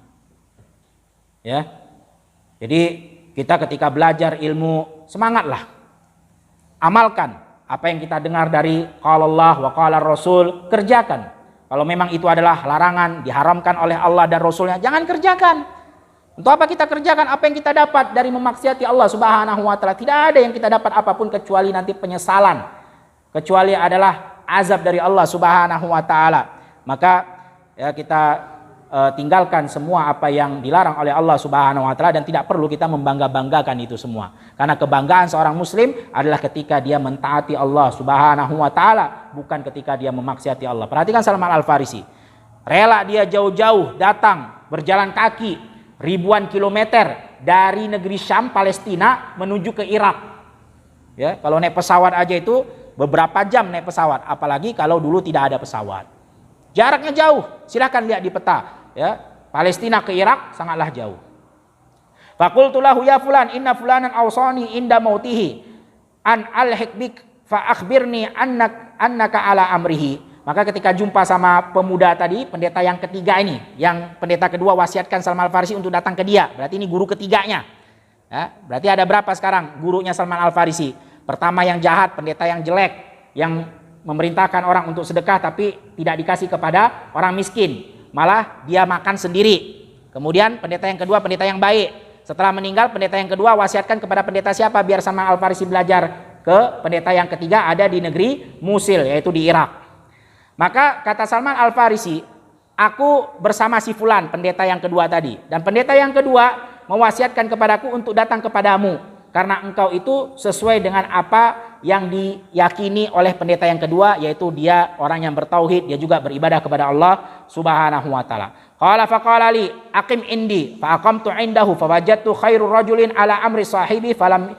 Ya. Jadi kita ketika belajar ilmu, semangatlah. Amalkan apa yang kita dengar dari qala Allah wa qala Rasul, kerjakan. Kalau memang itu adalah larangan, diharamkan oleh Allah dan Rasulnya, jangan kerjakan. Untuk apa kita kerjakan apa yang kita dapat dari memaksiati Allah Subhanahu wa taala? Tidak ada yang kita dapat apapun kecuali nanti penyesalan. Kecuali adalah azab dari Allah Subhanahu wa taala. Maka ya kita tinggalkan semua apa yang dilarang oleh Allah Subhanahu wa taala, dan tidak perlu kita membangga-banggakan itu semua. Karena kebanggaan seorang muslim adalah ketika dia mentaati Allah Subhanahu wa taala, bukan ketika dia memaksiati Allah. Perhatikan Salman Al-Farisi. Rela dia jauh-jauh datang berjalan kaki ribuan kilometer dari negeri Syam, Palestina menuju ke Irak. Ya, kalau naik pesawat aja itu beberapa jam naik pesawat, apalagi kalau dulu tidak ada pesawat. Jaraknya jauh. Silahkan lihat di peta. Ya, Palestina ke Irak sangatlah jauh. Faqultu lahu ya fulan inna fulanan awsani inda mautihi an alhiqbik fa akhbirni annaka ala amrihi. Maka ketika jumpa sama pemuda tadi, pendeta yang ketiga ini, yang pendeta kedua wasiatkan Salman Al-Farisi untuk datang ke dia. Berarti ini guru ketiganya. Ya, berarti ada berapa sekarang gurunya Salman Al-Farisi? Pertama yang jahat, pendeta yang jelek, yang memerintahkan orang untuk sedekah tapi tidak dikasih kepada orang miskin. Malah dia makan sendiri. Kemudian pendeta yang kedua, pendeta yang baik. Setelah meninggal, pendeta yang kedua wasiatkan kepada pendeta siapa? Biar Salman Al-Farisi belajar ke pendeta yang ketiga ada di negeri Musil, yaitu di Irak. Maka kata Salman Al-Farisi, aku bersama si fulan, pendeta yang kedua tadi. Dan pendeta yang kedua mewasiatkan kepadaku untuk datang kepadamu, karena engkau itu sesuai dengan apa yang diyakini oleh pendeta yang kedua, yaitu dia orang yang bertauhid, dia juga beribadah kepada Allah Subhanahu wa taala. Qala faqala li aqim indi fa aqamtu indahu fa wajadtu khairur rajulin ala amri sahibi falam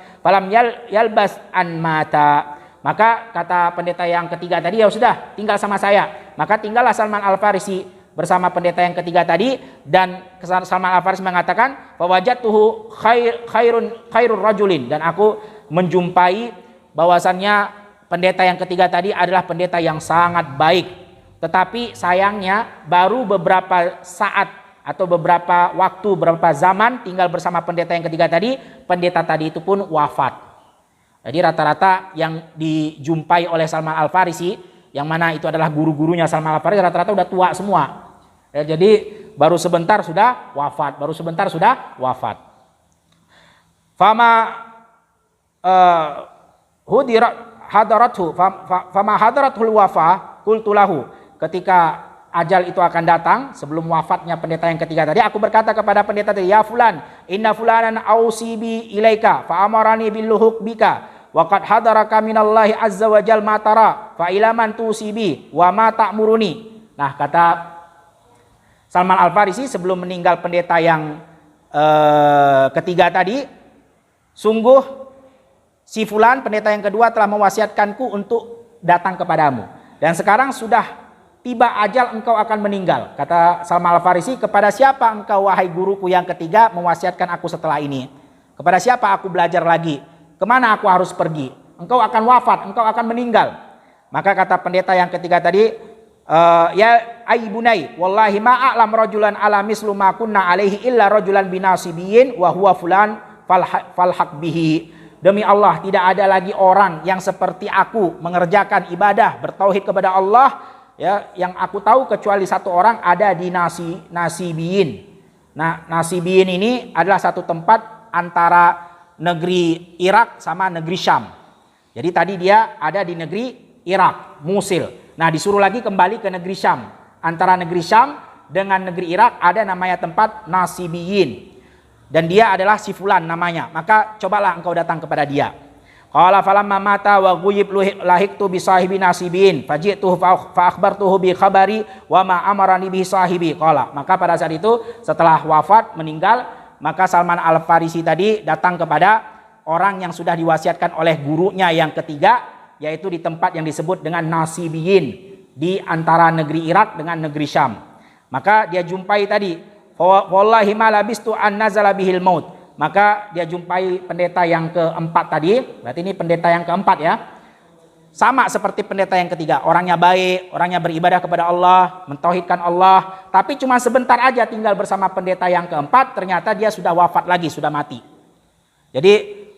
yalbas an mata. Maka kata pendeta yang ketiga tadi, ya sudah tinggal sama saya. Maka tinggallah Salman Al-Farisi bersama pendeta yang ketiga tadi, dan Salman Al-Farisi mengatakan fa wajadtuhu khairur rajulin, dan aku menjumpai bahwasannya pendeta yang ketiga tadi adalah pendeta yang sangat baik. Tetapi sayangnya baru beberapa saat atau beberapa waktu, beberapa zaman tinggal bersama pendeta yang ketiga tadi, pendeta tadi itu pun wafat. Jadi rata-rata yang dijumpai oleh Salman Al-Farisi, yang mana itu adalah guru-gurunya Salman Al-Farisi, rata-rata udah tua semua. Ya, jadi baru sebentar sudah wafat, baru sebentar sudah wafat. Fama hadarathu fama hadaratul wafa qultu lahu. Ketika ajal itu akan datang, sebelum wafatnya pendeta yang ketiga tadi, aku berkata kepada pendeta tadi, ya fulan, inna fulanan ausibi ilaika fa amarani bil luhuq bika wa qad hadaraka minallahi azza wa jal ma tara fa ilaman tusibi wa ma ta'muruni. Nah, kata Salman Al-Farisi sebelum meninggal pendeta yang ketiga tadi, sungguh si fulan pendeta yang kedua telah mewasiatkanku untuk datang kepadamu, dan sekarang sudah tiba ajal engkau akan meninggal. Kata Salman Al-Farisi, kepada siapa engkau wahai guruku yang ketiga mewasiatkan aku setelah ini? Kepada siapa aku belajar lagi? Kemana aku harus pergi? Engkau akan wafat, engkau akan meninggal. Maka kata pendeta yang ketiga tadi, ya aibunai, wallahi ma'a'lam rajulan ala mislu ma kunna alaihi illa rajulan binasibiyin wa huwa fulan falhaq bihi. Demi Allah, tidak ada lagi orang yang seperti aku mengerjakan ibadah bertauhid kepada Allah, ya, yang aku tahu kecuali satu orang ada di Nasibiyin. Nah, Nasibiyin ini adalah satu tempat antara negeri Irak sama negeri Syam. Jadi tadi dia ada di negeri Irak, Musil. Nah, disuruh lagi kembali ke negeri Syam. Antara negeri Syam dengan negeri Irak ada namanya tempat Nasibiyin. Dan dia adalah si fulan namanya. Maka cobalah engkau datang kepada dia. Qala falamma mata wa ghuyib lahiktu bi sahibi nasibin faji'tuhu fa akhbartuhu bi khabari wa ma amarani bi sahibi. Qala, maka pada saat itu setelah wafat meninggal, maka Salman Al-Farisi tadi datang kepada orang yang sudah diwasiatkan oleh gurunya yang ketiga, yaitu di tempat yang disebut dengan Nasibiyin, di antara negeri Irak dengan negeri Syam. Maka dia jumpai tadi, wallahi ma labistu an nazala bihil maut. Maka dia jumpai pendeta yang keempat tadi, berarti ini pendeta yang keempat ya. Sama seperti pendeta yang ketiga, orangnya baik, orangnya beribadah kepada Allah, mentauhidkan Allah, tapi cuma sebentar aja tinggal bersama pendeta yang keempat, ternyata dia sudah wafat lagi, sudah mati. Jadi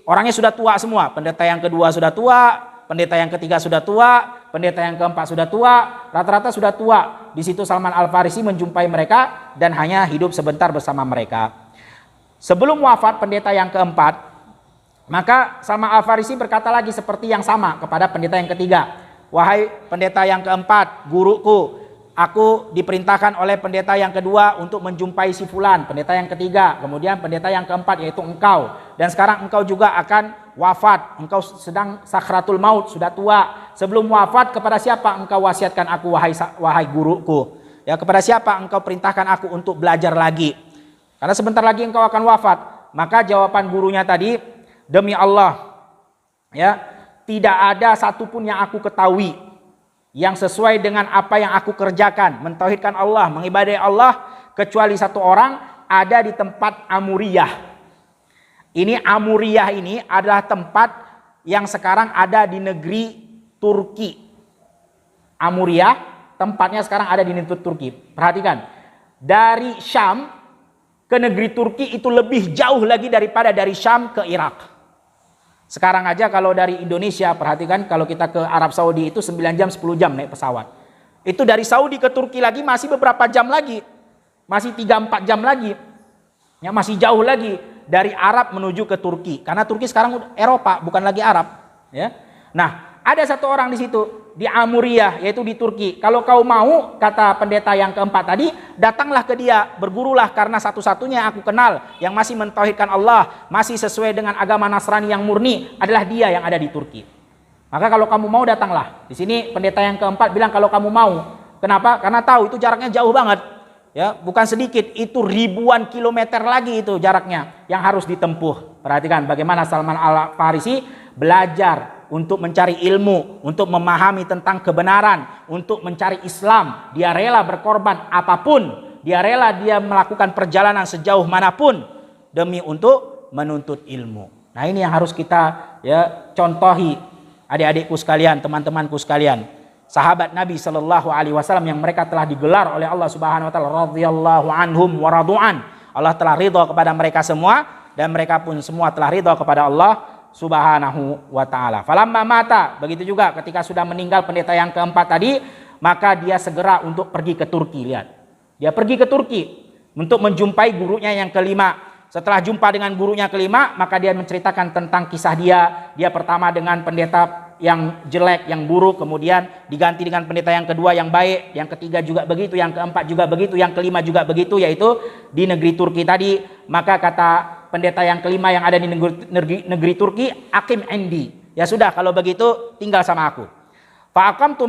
orangnya sudah tua semua, pendeta yang kedua sudah tua, pendeta yang ketiga sudah tua, pendeta yang keempat sudah tua, rata-rata sudah tua. Di situ Salman Al-Farisi menjumpai mereka dan hanya hidup sebentar bersama mereka. Sebelum wafat pendeta yang keempat, maka Salman Al-Farisi berkata lagi seperti yang sama kepada pendeta yang ketiga. Wahai pendeta yang keempat, guruku, aku diperintahkan oleh pendeta yang kedua untuk menjumpai si fulan, pendeta yang ketiga, kemudian pendeta yang keempat yaitu engkau. Dan sekarang engkau juga akan wafat, engkau sedang sakratul maut, sudah tua. Sebelum wafat, kepada siapa engkau wasiatkan aku wahai guruku? Ya, kepada siapa engkau perintahkan aku untuk belajar lagi? Karena sebentar lagi engkau akan wafat. Maka jawaban gurunya tadi, demi Allah, ya, tidak ada satupun yang aku ketahui yang sesuai dengan apa yang aku kerjakan, mentauhidkan Allah, mengibadai Allah, kecuali satu orang ada di tempat Amuriyah. Ini Amuriyah ini adalah tempat yang sekarang ada di negeri Turki. Amuriyah tempatnya sekarang ada di negeri Turki. Perhatikan, dari Syam ke negeri Turki itu lebih jauh lagi daripada dari Syam ke Irak. Sekarang aja kalau dari Indonesia, perhatikan, kalau kita ke Arab Saudi itu 9 jam 10 jam naik pesawat. Itu dari Saudi ke Turki lagi masih beberapa jam lagi. Masih 3-4 jam lagi. Ya, masih jauh lagi dari Arab menuju ke Turki. Karena Turki sekarang udah Eropa, bukan lagi Arab. Ya. Nah, ada satu orang di situ, di Amuriyah, yaitu di Turki. Kalau kau mau, kata pendeta yang keempat tadi, datanglah ke dia, bergurulah, karena satu-satunya aku kenal yang masih mentauhidkan Allah, masih sesuai dengan agama Nasrani yang murni, adalah dia yang ada di Turki. Maka kalau kamu mau, datanglah. Di sini pendeta yang keempat bilang kalau kamu mau. Kenapa? Karena tahu itu jaraknya jauh banget. Ya, bukan sedikit, itu ribuan kilometer lagi itu jaraknya yang harus ditempuh. Perhatikan bagaimana Salman Al-Farisi belajar untuk mencari ilmu, untuk memahami tentang kebenaran, untuk mencari Islam. Dia rela berkorban apapun, dia rela dia melakukan perjalanan sejauh manapun demi untuk menuntut ilmu. Nah, ini yang harus kita ya contohi, adik-adikku sekalian, teman-temanku sekalian. Sahabat Nabi Shallallahu Alaihi Wasallam yang mereka telah digelar oleh Allah Subhanahu Wa Taala radhiyallahu anhum wa radu'an. Allah telah ridha kepada mereka semua dan mereka pun semua telah ridha kepada Allah Subhanahu wa Ta'ala. Falamma mata, begitu juga ketika sudah meninggal pendeta yang keempat tadi, maka dia segera untuk pergi ke Turki. Lihat, dia pergi ke Turki untuk menjumpai gurunya yang kelima. Setelah jumpa dengan gurunya kelima, maka dia menceritakan tentang kisah dia pertama dengan pendeta yang jelek, yang buruk, kemudian diganti dengan pendeta yang kedua yang baik, yang ketiga juga begitu, yang keempat juga begitu, yang kelima juga begitu, yaitu di negeri Turki tadi. Maka kata pendeta yang kelima yang ada di negeri Turki, akim indi. Ya sudah, kalau begitu tinggal sama aku. Fa'aqamtu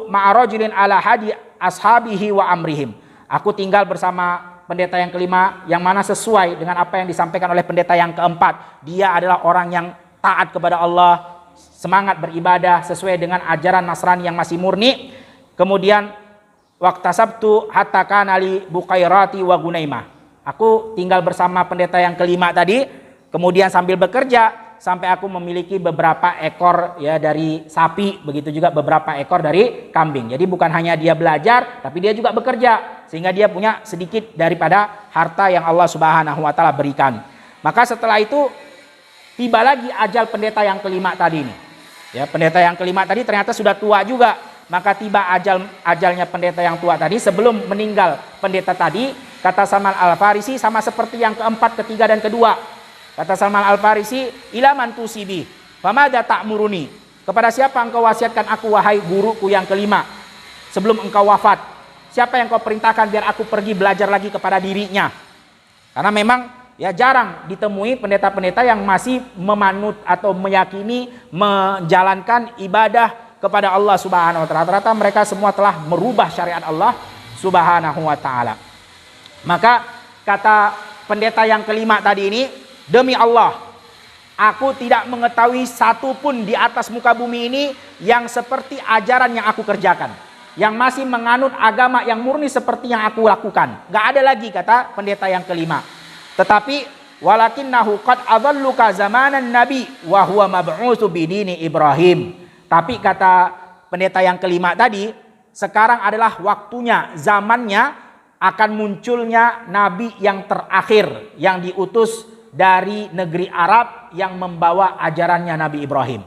ma'arajulin ala hadi ashabihi wa amrihim. Aku tinggal bersama pendeta yang kelima, yang mana sesuai dengan apa yang disampaikan oleh pendeta yang keempat. Dia adalah orang yang taat kepada Allah, semangat beribadah sesuai dengan ajaran Nasrani yang masih murni. Kemudian waqtasabtu hatta kana li Buqairati wa Gunaimah. Aku tinggal bersama pendeta yang kelima tadi, kemudian sambil bekerja sampai aku memiliki beberapa ekor ya dari sapi, begitu juga beberapa ekor dari kambing. Jadi bukan hanya dia belajar, tapi dia juga bekerja sehingga dia punya sedikit daripada harta yang Allah Subhanahu wa taala berikan. Maka setelah itu tiba lagi ajal pendeta yang kelima tadi ini. Ya, pendeta yang kelima tadi ternyata sudah tua juga. Maka tiba ajalnya pendeta yang tua tadi. Sebelum meninggal pendeta tadi, kata Salman Al-Farisi, sama seperti yang keempat, ketiga dan kedua. Kata Salman Al-Farisi, ilaman tusibi, famada ta'muruni. Kepada siapa engkau wasiatkan aku, wahai guruku yang kelima, sebelum engkau wafat? Siapa yang kau perintahkan biar aku pergi belajar lagi kepada dirinya? Karena memang ya jarang ditemui pendeta-pendeta yang masih memanut atau meyakini menjalankan ibadah kepada Allah Subhanahu wa taala. Rata-rata mereka semua telah merubah syariat Allah Subhanahu wa taala. Maka kata pendeta yang kelima tadi ini, demi Allah, aku tidak mengetahui satu pun di atas muka bumi ini yang seperti ajaran yang aku kerjakan, yang masih menganut agama yang murni seperti yang aku lakukan. Gak ada lagi, kata pendeta yang kelima. Tetapi walakinnahu qad adalluka zamanan nabi wa huwa mab'utsu bidini Ibrahim. Tapi kata pendeta yang kelima tadi, sekarang adalah waktunya, zamannya akan munculnya nabi yang terakhir yang diutus dari negeri Arab yang membawa ajarannya Nabi Ibrahim.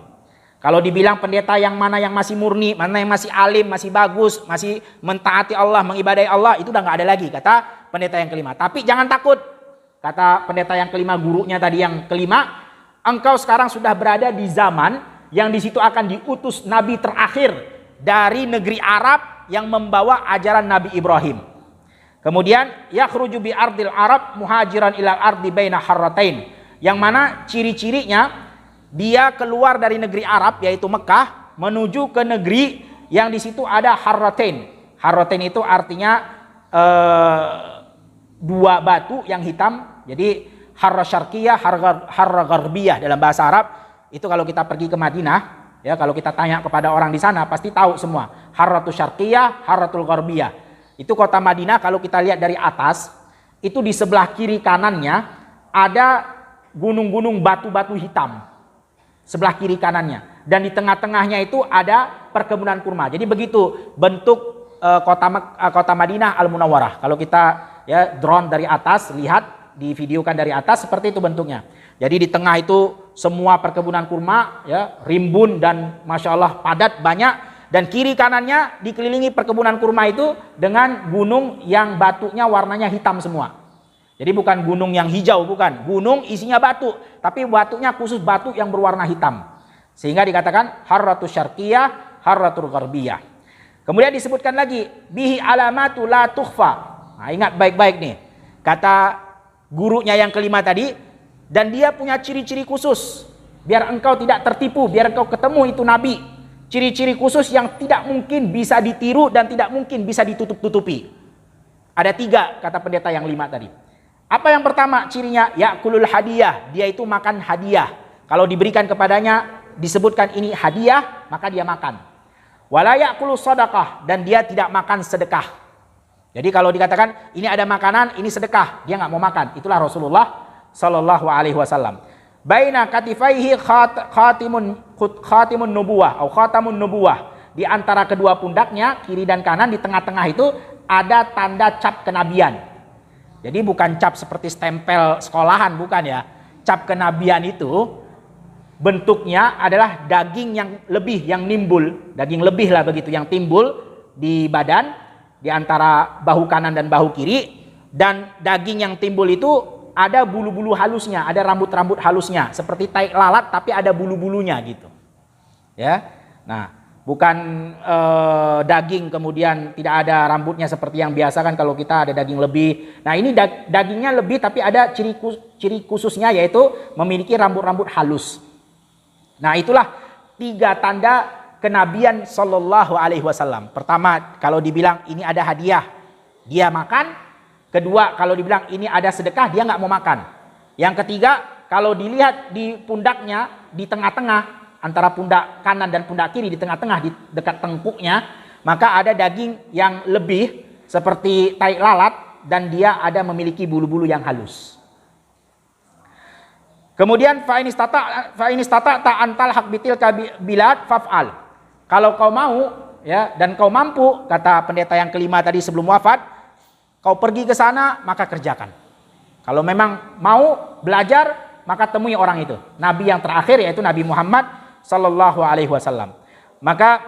Kalau dibilang pendeta yang mana yang masih murni, mana yang masih alim, masih bagus, masih mentaati Allah, mengibadai Allah, itu udah gak ada lagi, kata pendeta yang kelima. Tapi jangan takut, kata pendeta yang kelima, gurunya tadi yang kelima, engkau sekarang sudah berada di zaman yang di situ akan diutus nabi terakhir dari negeri Arab yang membawa ajaran Nabi Ibrahim. Kemudian yakhruju bi ardil Arab muhajiran ilal ardi baina harratain, yang mana ciri-cirinya dia keluar dari negeri Arab yaitu Mekah menuju ke negeri yang di situ ada harratain. Harratain itu artinya dua batu yang hitam. Jadi harra syarqiyah, harra gharbiyah dalam bahasa Arab. Itu kalau kita pergi ke Madinah, ya kalau kita tanya kepada orang di sana pasti tahu semua. Harratul syarqiyah, harratul gharbiyah. Itu kota Madinah kalau kita lihat dari atas, itu di sebelah kiri kanannya ada gunung-gunung batu-batu hitam. Sebelah kiri kanannya. Dan di tengah-tengahnya itu ada perkebunan kurma. Jadi begitu bentuk kota Madinah Al-Munawwarah. Kalau kita ya drone dari atas, lihat divideokan dari atas, seperti itu bentuknya. Jadi di tengah itu semua perkebunan kurma, ya rimbun dan masya Allah padat banyak. Dan kiri kanannya dikelilingi perkebunan kurma itu dengan gunung yang batunya warnanya hitam semua. Jadi bukan gunung yang hijau, bukan. Gunung isinya batu, tapi batunya khusus batu yang berwarna hitam. Sehingga dikatakan harratus syarqiyah, harratul gharbiyah. Kemudian disebutkan lagi bihi alamatu la tukhfa. Nah, ingat baik-baik nih. Kata gurunya yang kelima tadi, dan dia punya ciri-ciri khusus biar engkau tidak tertipu, biar engkau ketemu itu nabi. Ciri-ciri khusus yang tidak mungkin bisa ditiru dan tidak mungkin bisa ditutup-tutupi. Ada 3 kata pendeta yang 5 tadi. Apa yang pertama cirinya? Ya'kulul hadiah, dia itu makan hadiah. Kalau diberikan kepadanya disebutkan ini hadiah, maka dia makan. Wala ya'kulu sadaqah, dan dia tidak makan sedekah. Jadi kalau dikatakan ini ada makanan, ini sedekah, dia nggak mau makan. Itulah Rasulullah sallallahu alaihi wasallam. Baina katifaihi khatimun nubuwah atau khatamun nubuwah. Di antara kedua pundaknya, kiri dan kanan, di tengah-tengah itu ada tanda cap kenabian. Jadi bukan cap seperti stempel sekolahan, bukan ya. Cap kenabian itu bentuknya adalah daging yang lebih, yang nimbul, daging lebih lah begitu, yang timbul di badan, di antara bahu kanan dan bahu kiri. Dan daging yang timbul itu ada bulu-bulu halusnya, ada rambut-rambut halusnya, seperti tai lalat tapi ada bulu-bulunya gitu. Ya. Nah, bukan daging kemudian tidak ada rambutnya seperti yang biasa kan kalau kita ada daging lebih. Nah, ini dagingnya lebih tapi ada ciri khususnya, yaitu memiliki rambut-rambut halus. Nah, itulah 3 tanda kenabian sallallahu alaihi wasallam. Pertama, kalau dibilang ini ada hadiah, dia makan. Kedua, kalau dibilang ini ada sedekah, dia nggak mau makan. Yang ketiga, kalau dilihat di pundaknya, di tengah-tengah, antara pundak kanan dan pundak kiri, di tengah-tengah, di dekat tengkuknya, maka ada daging yang lebih seperti tai lalat, dan dia ada memiliki bulu-bulu yang halus. Kemudian fa'inistata ta'antal hak bitil bilad faf'al. Kalau kau mau, ya, dan kau mampu, kata pendeta yang kelima tadi sebelum wafat, kau pergi ke sana, maka kerjakan. Kalau memang mau belajar, maka temui orang itu. Nabi yang terakhir yaitu Nabi Muhammad sallallahu alaihi wasallam. Maka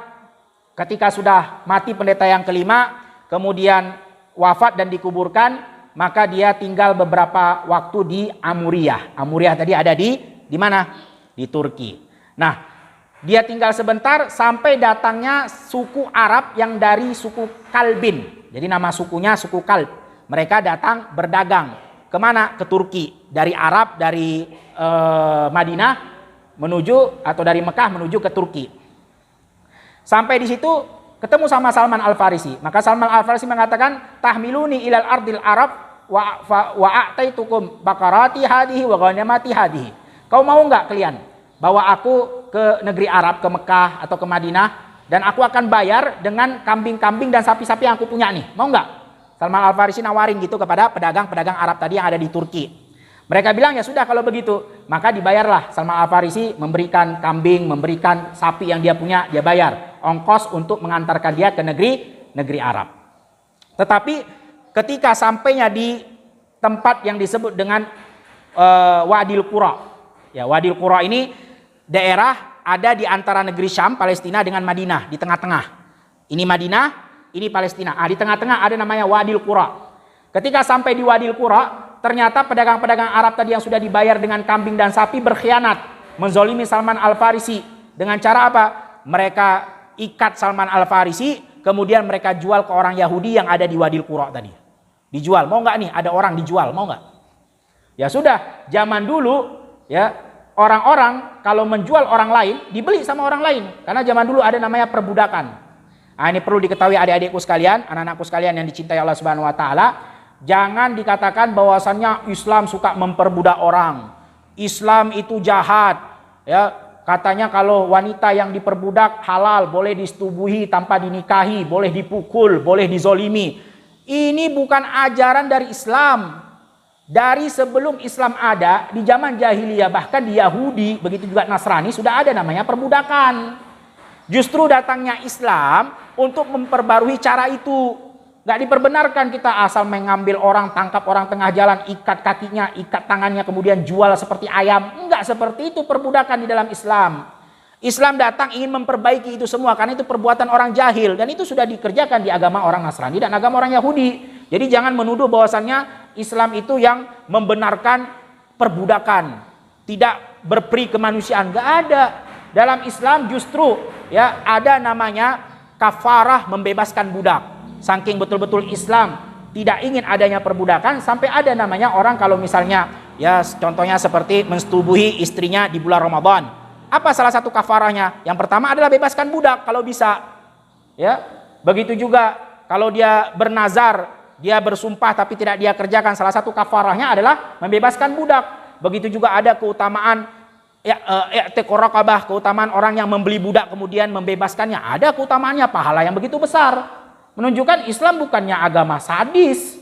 ketika sudah mati pendeta yang kelima, kemudian wafat dan dikuburkan, maka dia tinggal beberapa waktu di Amuriyah. Amuriyah tadi ada di mana? Di Turki. Nah, dia tinggal sebentar sampai datangnya suku Arab yang dari suku Kalbin. Jadi nama sukunya suku Kalb. Mereka datang berdagang. Kemana? Ke Turki. Dari Arab, dari Madinah menuju, atau dari Mekah menuju ke Turki. Sampai di situ ketemu sama Salman Al-Farisi. Maka Salman Al-Farisi mengatakan, tahmiluni ilal ardil Arab wa a'taitukum bakarati hadihi wa ghanamati hadihi. Kau mau nggak kalian bawa aku ke negeri Arab, ke Mekah atau ke Madinah, dan aku akan bayar dengan kambing-kambing dan sapi-sapi yang aku punya nih. Mau nggak? Salman Al-Farisi nawarin gitu kepada pedagang-pedagang Arab tadi yang ada di Turki. Mereka bilang, ya sudah kalau begitu. Maka dibayarlah. Salman Al-Farisi memberikan kambing, memberikan sapi yang dia punya, dia bayar ongkos untuk mengantarkan dia ke negeri Arab. Tetapi ketika sampainya di tempat yang disebut dengan Wadil Qura. Ya, Wadil Qura ini daerah ada di antara negeri Syam, Palestina dengan Madinah, di tengah-tengah. Ini Madinah, ini Palestina. Di tengah-tengah ada namanya Wadil Qura. Ketika sampai di Wadil Qura, ternyata pedagang-pedagang Arab tadi yang sudah dibayar dengan kambing dan sapi berkhianat, menzolimi Salman Al-Farisi. Dengan cara apa? Mereka ikat Salman Al-Farisi, kemudian mereka jual ke orang Yahudi yang ada di Wadil Qura tadi. Dijual, mau nggak nih? Ada orang dijual, mau nggak? Ya sudah, zaman dulu, ya, orang-orang kalau menjual orang lain, dibeli sama orang lain. Karena zaman dulu ada namanya perbudakan. Nah, ini perlu diketahui adik-adikku sekalian, anak-anakku sekalian yang dicintai Allah Subhanahu wa taala. Jangan dikatakan bahwasannya Islam suka memperbudak orang. Islam itu jahat. Ya, katanya kalau wanita yang diperbudak halal, boleh disetubuhi tanpa dinikahi, boleh dipukul, boleh dizolimi. Ini bukan ajaran dari Islam. Dari sebelum Islam ada, di zaman jahiliyah, bahkan di Yahudi, begitu juga Nasrani, sudah ada namanya perbudakan. Justru datangnya Islam untuk memperbarui cara itu. Gak diperbenarkan kita asal mengambil orang, tangkap orang tengah jalan, ikat kakinya, ikat tangannya, kemudian jual seperti ayam. Enggak seperti itu perbudakan di dalam Islam. Islam datang ingin memperbaiki itu semua, karena itu perbuatan orang jahil. Dan itu sudah dikerjakan di agama orang Nasrani dan agama orang Yahudi. Jadi jangan menuduh bahwasannya Islam itu yang membenarkan perbudakan, tidak berperi kemanusiaan. Gak ada. Dalam Islam justru ya ada namanya kafarah membebaskan budak. Saking betul-betul Islam tidak ingin adanya perbudakan, sampai ada namanya orang kalau misalnya ya contohnya seperti mensetubuhi istrinya di bulan Ramadan. Apa salah satu kafarahnya? Yang pertama adalah bebaskan budak kalau bisa. Ya, begitu juga kalau dia bernazar, dia bersumpah tapi tidak dia kerjakan, salah satu kafarahnya adalah membebaskan budak. Begitu juga ada keutamaan i'tiq raqabah, keutamaan orang yang membeli budak kemudian membebaskannya. Ada keutamaannya, pahala yang begitu besar. Menunjukkan Islam bukannya agama sadis.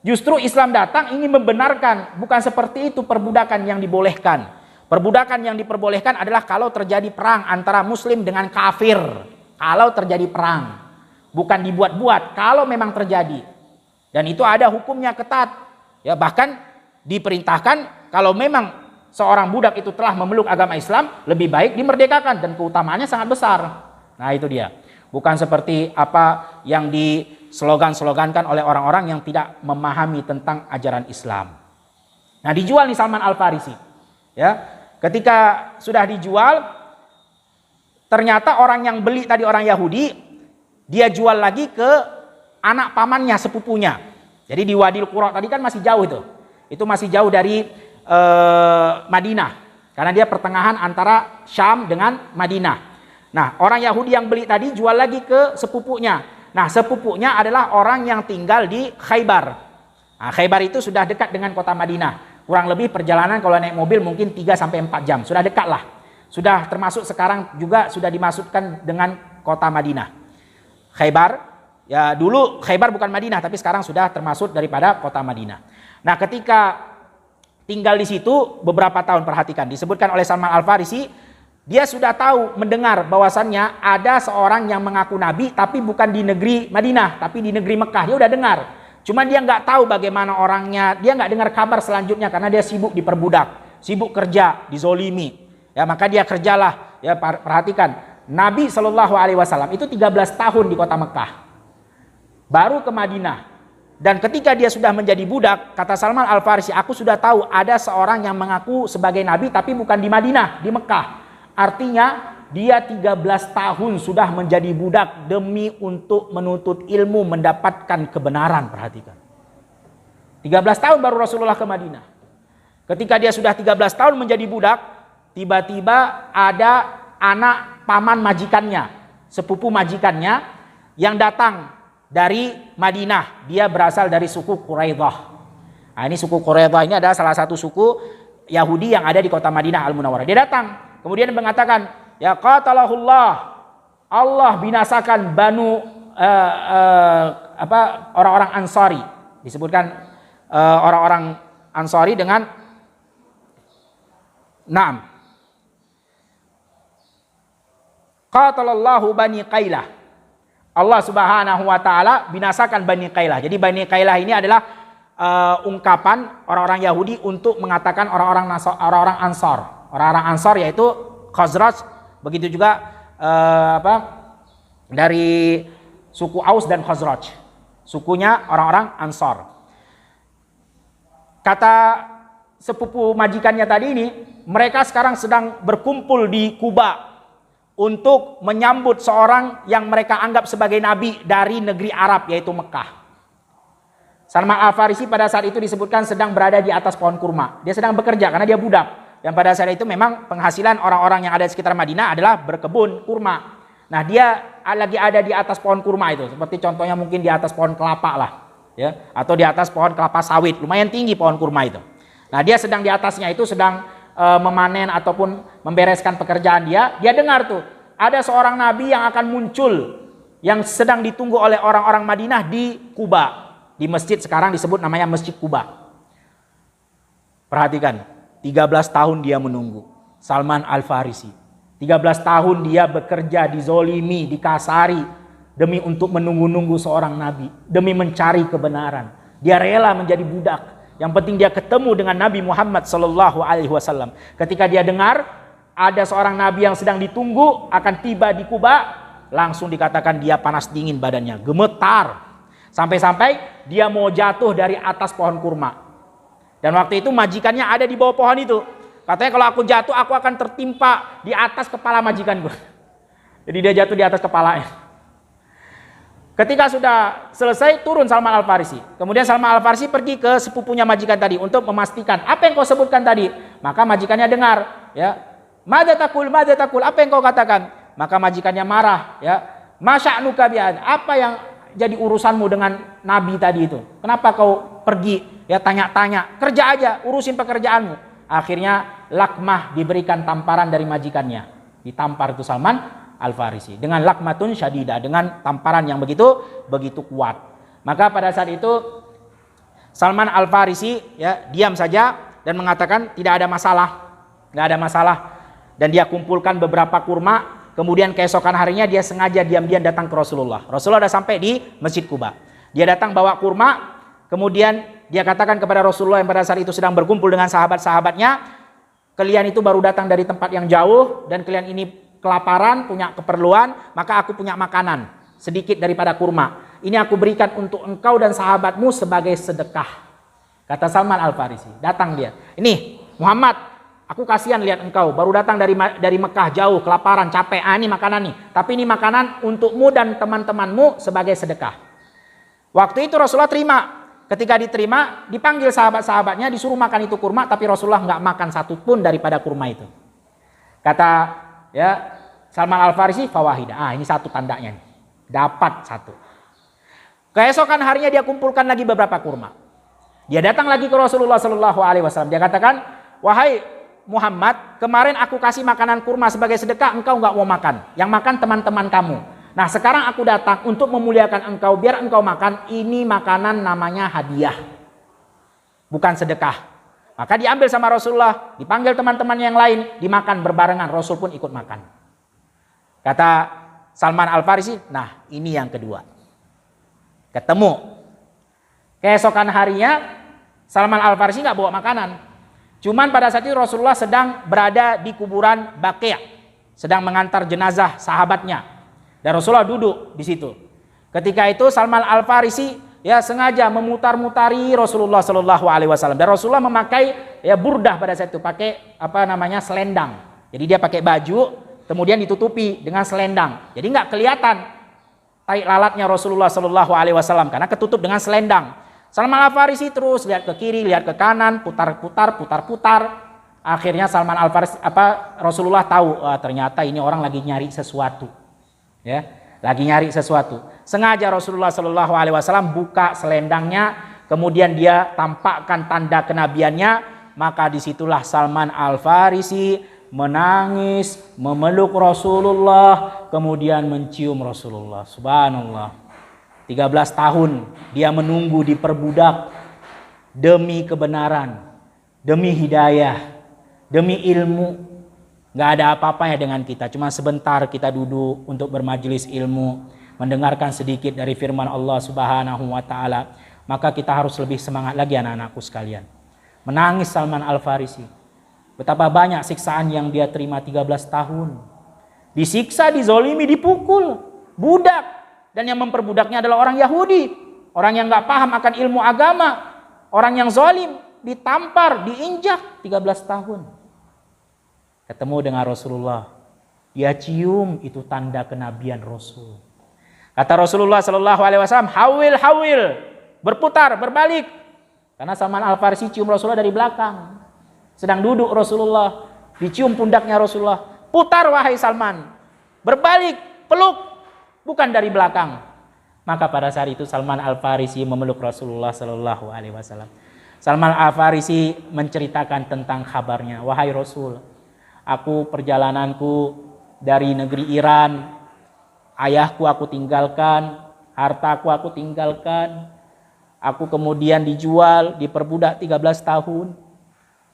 Justru Islam datang ingin membenarkan, bukan seperti itu perbudakan yang dibolehkan. Perbudakan yang diperbolehkan adalah kalau terjadi perang antara muslim dengan kafir. Kalau terjadi perang, bukan dibuat-buat, kalau memang terjadi. Dan itu ada hukumnya ketat. Ya, bahkan diperintahkan kalau memang seorang budak itu telah memeluk agama Islam, lebih baik dimerdekakan dan keutamaannya sangat besar. Nah, itu dia. Bukan seperti apa yang dislogan-slogankan oleh orang-orang yang tidak memahami tentang ajaran Islam. Nah, dijual nih Salman Al-Farisi. Ya. Ketika sudah dijual, ternyata orang yang beli tadi orang Yahudi, dia jual lagi ke anak pamannya, sepupunya. Jadi di Wadil Qura tadi kan masih jauh itu. Itu masih jauh dari Madinah. Karena dia pertengahan antara Syam dengan Madinah. Nah, orang Yahudi yang beli tadi jual lagi ke sepupunya. Nah, sepupunya adalah orang yang tinggal di Khaybar. Nah, Khaybar itu sudah dekat dengan kota Madinah. Kurang lebih perjalanan kalau naik mobil mungkin 3-4 jam. Sudah dekat lah. Sudah termasuk sekarang juga sudah dimasukkan dengan kota Madinah. Khaybar, ya dulu Khaybar bukan Madinah, tapi sekarang sudah termasuk daripada kota Madinah. Nah, ketika tinggal di situ beberapa tahun, perhatikan, disebutkan oleh Salman Al-Farisi, dia sudah tahu, mendengar bahwasannya ada seorang yang mengaku nabi, tapi bukan di negeri Madinah, tapi di negeri Mekah. Dia udah dengar. Cuman dia nggak tahu bagaimana orangnya, dia nggak dengar kabar selanjutnya karena dia sibuk diperbudak, sibuk kerja, dizolimi. Ya, maka dia kerjalah. Ya, perhatikan, Nabi Shallallahu Alaihi Wasallam itu 13 tahun di kota Mekah, baru ke Madinah. Dan ketika dia sudah menjadi budak, kata Salman Al-Farisi, aku sudah tahu ada seorang yang mengaku sebagai nabi, tapi bukan di Madinah, di Mekah. Artinya dia 13 tahun sudah menjadi budak demi untuk menuntut ilmu, mendapatkan kebenaran. Perhatikan, 13 tahun baru Rasulullah ke Madinah. Ketika dia sudah 13 tahun menjadi budak, tiba-tiba ada anak paman majikannya, sepupu majikannya yang datang dari Madinah. Dia berasal dari suku Quraidah. Nah, ini suku Quraidah ini adalah salah satu suku Yahudi yang ada di kota Madinah Al-Munawwarah. Dia datang, kemudian mengatakan, ya qatalahullah, Allah binasakan Banu orang-orang Ansari. Disebutkan orang-orang Ansari dengan Naam. Qatalallahu Bani Qailah. Allah Subhanahu wa taala binasakan Bani Qailah. Jadi Bani Qailah ini adalah ungkapan orang-orang Yahudi untuk mengatakan orang-orang Ansar. Orang-orang Ansar yaitu Khazraj, begitu juga dari suku Aus dan Khazraj. Sukunya orang-orang Ansar. Kata sepupu majikannya tadi ini, mereka sekarang sedang berkumpul di Kuba untuk menyambut seorang yang mereka anggap sebagai nabi dari negeri Arab, yaitu Mekah. Salman Al-Farisi pada saat itu disebutkan sedang berada di atas pohon kurma. Dia sedang bekerja karena dia budak. Dan pada saat itu memang penghasilan orang-orang yang ada di sekitar Madinah adalah berkebun kurma. Nah, dia lagi ada di atas pohon kurma itu. Seperti contohnya mungkin di atas pohon kelapa lah, ya, atau di atas pohon kelapa sawit. Lumayan tinggi pohon kurma itu. Nah, dia sedang di atasnya itu sedang memanen ataupun membereskan pekerjaan dia. Dia dengar tuh ada seorang nabi yang akan muncul yang sedang ditunggu oleh orang-orang Madinah di Kuba. Di masjid sekarang disebut namanya Masjid Kuba. Perhatikan, 13 tahun dia menunggu. Salman Al-Farisi, 13 tahun dia bekerja, dizolimi, dikasari demi untuk menunggu-nunggu seorang nabi, demi mencari kebenaran. Dia rela menjadi budak. Yang penting dia ketemu dengan Nabi Muhammad Sallallahu Alaihi Wasallam. Ketika dia dengar ada seorang nabi yang sedang ditunggu akan tiba di Kuba, langsung dikatakan dia panas dingin badannya, gemetar. Sampai-sampai dia mau jatuh dari atas pohon kurma. Dan waktu itu majikannya ada di bawah pohon itu. Katanya kalau aku jatuh aku akan tertimpa di atas kepala majikanku. Jadi dia jatuh di atas kepalanya. Ketika sudah selesai, turun Salman Al-Farisi. Kemudian Salman Al-Farisi pergi ke sepupunya majikan tadi untuk memastikan apa yang kau sebutkan tadi. Maka majikannya dengar, ya. Madza taqul, apa yang kau katakan? Maka majikannya marah, ya. Masya'nuka bi'an, apa yang jadi urusanmu dengan nabi tadi itu? Kenapa kau pergi, ya, tanya-tanya? Kerja aja, urusin pekerjaanmu. Akhirnya lakmah diberikan tamparan dari majikannya. Ditampar itu Salman Al-Farisi dengan lakmatun syadidah, dengan tamparan yang begitu kuat. Maka pada saat itu Salman Al-Farisi, ya, diam saja dan mengatakan tidak ada masalah, nggak ada masalah. Dan dia kumpulkan beberapa kurma. Kemudian keesokan harinya dia sengaja diam-diam datang ke Rasulullah. Rasulullah sudah sampai di Masjid Kuba. Dia datang bawa kurma. Kemudian dia katakan kepada Rasulullah yang pada saat itu sedang berkumpul dengan sahabat-sahabatnya, kalian itu baru datang dari tempat yang jauh dan kalian ini kelaparan, punya keperluan, maka aku punya makanan sedikit daripada kurma. Ini aku berikan untuk engkau dan sahabatmu sebagai sedekah. Kata Salman Al-Farisi, datang dia. Ini Muhammad, aku kasihan lihat engkau, baru datang dari Mekah jauh, kelaparan, capek. Ini makanan nih. Tapi ini makanan untukmu dan teman-temanmu sebagai sedekah. Waktu itu Rasulullah terima. Ketika diterima, dipanggil sahabat-sahabatnya, disuruh makan itu kurma, tapi Rasulullah nggak makan satu pun daripada kurma itu. Kata ya Salman Al-Farisi, fawahida. Ini satu tandanya nih. Dapat satu. Keesokan harinya dia kumpulkan lagi beberapa kurma. Dia datang lagi ke Rasulullah Shallallahu Alaihi Wasallam. Dia katakan, wahai Muhammad, kemarin aku kasih makanan kurma sebagai sedekah, engkau nggak mau makan. Yang makan teman-teman kamu. Nah sekarang aku datang untuk memuliakan engkau, biar engkau makan. Ini makanan namanya hadiah, bukan sedekah. Maka diambil sama Rasulullah, dipanggil teman-teman yang lain, dimakan berbarengan. Rasul pun ikut makan. Kata Salman Al-Farisi, nah ini yang kedua. Ketemu. Keesokan harinya Salman Al-Farisi nggak bawa makanan. Cuman pada saat itu Rasulullah sedang berada di kuburan Baqi', sedang mengantar jenazah sahabatnya. Dan Rasulullah duduk di situ. Ketika itu Salman Al-Farisi ya sengaja memutar-mutari Rasulullah Shallallahu Alaihi Wasallam. Dan Rasulullah memakai ya burdah pada saat itu, pakai selendang. Jadi dia pakai baju, kemudian ditutupi dengan selendang. Jadi nggak kelihatan tai lalatnya Rasulullah Shallallahu Alaihi Wasallam karena ketutup dengan selendang. Salman Al-Farisi terus lihat ke kiri, lihat ke kanan, putar-putar. Akhirnya Salman Al-Farisi Rasulullah tahu, ternyata ini orang lagi nyari sesuatu. Ya, lagi nyari sesuatu. Sengaja Rasulullah Shallallahu Alaihi Wasallam buka selendangnya, kemudian dia tampakkan tanda kenabiannya. Maka disitulah Salman Al-Farisi menangis, memeluk Rasulullah, kemudian mencium Rasulullah. Subhanallah. 13 tahun dia menunggu diperbudak demi kebenaran, demi hidayah, demi ilmu. Gak ada apa-apanya dengan kita, cuma sebentar kita duduk untuk bermajelis ilmu, mendengarkan sedikit dari firman Allah Subhanahu wa taala, maka kita harus lebih semangat lagi anak-anakku sekalian. Menangis Salman Al-Farisi. Betapa banyak siksaan yang dia terima 13 tahun. Disiksa, dizolimi, dipukul, budak. Dan yang memperbudaknya adalah orang Yahudi, orang yang gak paham akan ilmu agama, orang yang zolim, ditampar, diinjak 13 tahun. Ketemu dengan Rasulullah, dia cium, itu tanda kenabian Rasul. Kata Rasulullah Shallallahu Alaihi Wasallam, hawil, berputar, berbalik. Karena Salman Al-Farisi cium Rasulullah dari belakang. Sedang duduk Rasulullah, dicium pundaknya Rasulullah. Putar wahai Salman, berbalik, peluk, bukan dari belakang. Maka pada saat itu Salman Al-Farisi memeluk Rasulullah Shallallahu Alaihi Wasallam. Salman Al-Farisi menceritakan tentang kabarnya, wahai Rasul, aku perjalananku dari negeri Iran, ayahku aku tinggalkan, hartaku aku tinggalkan, aku kemudian dijual, diperbudak 13 tahun,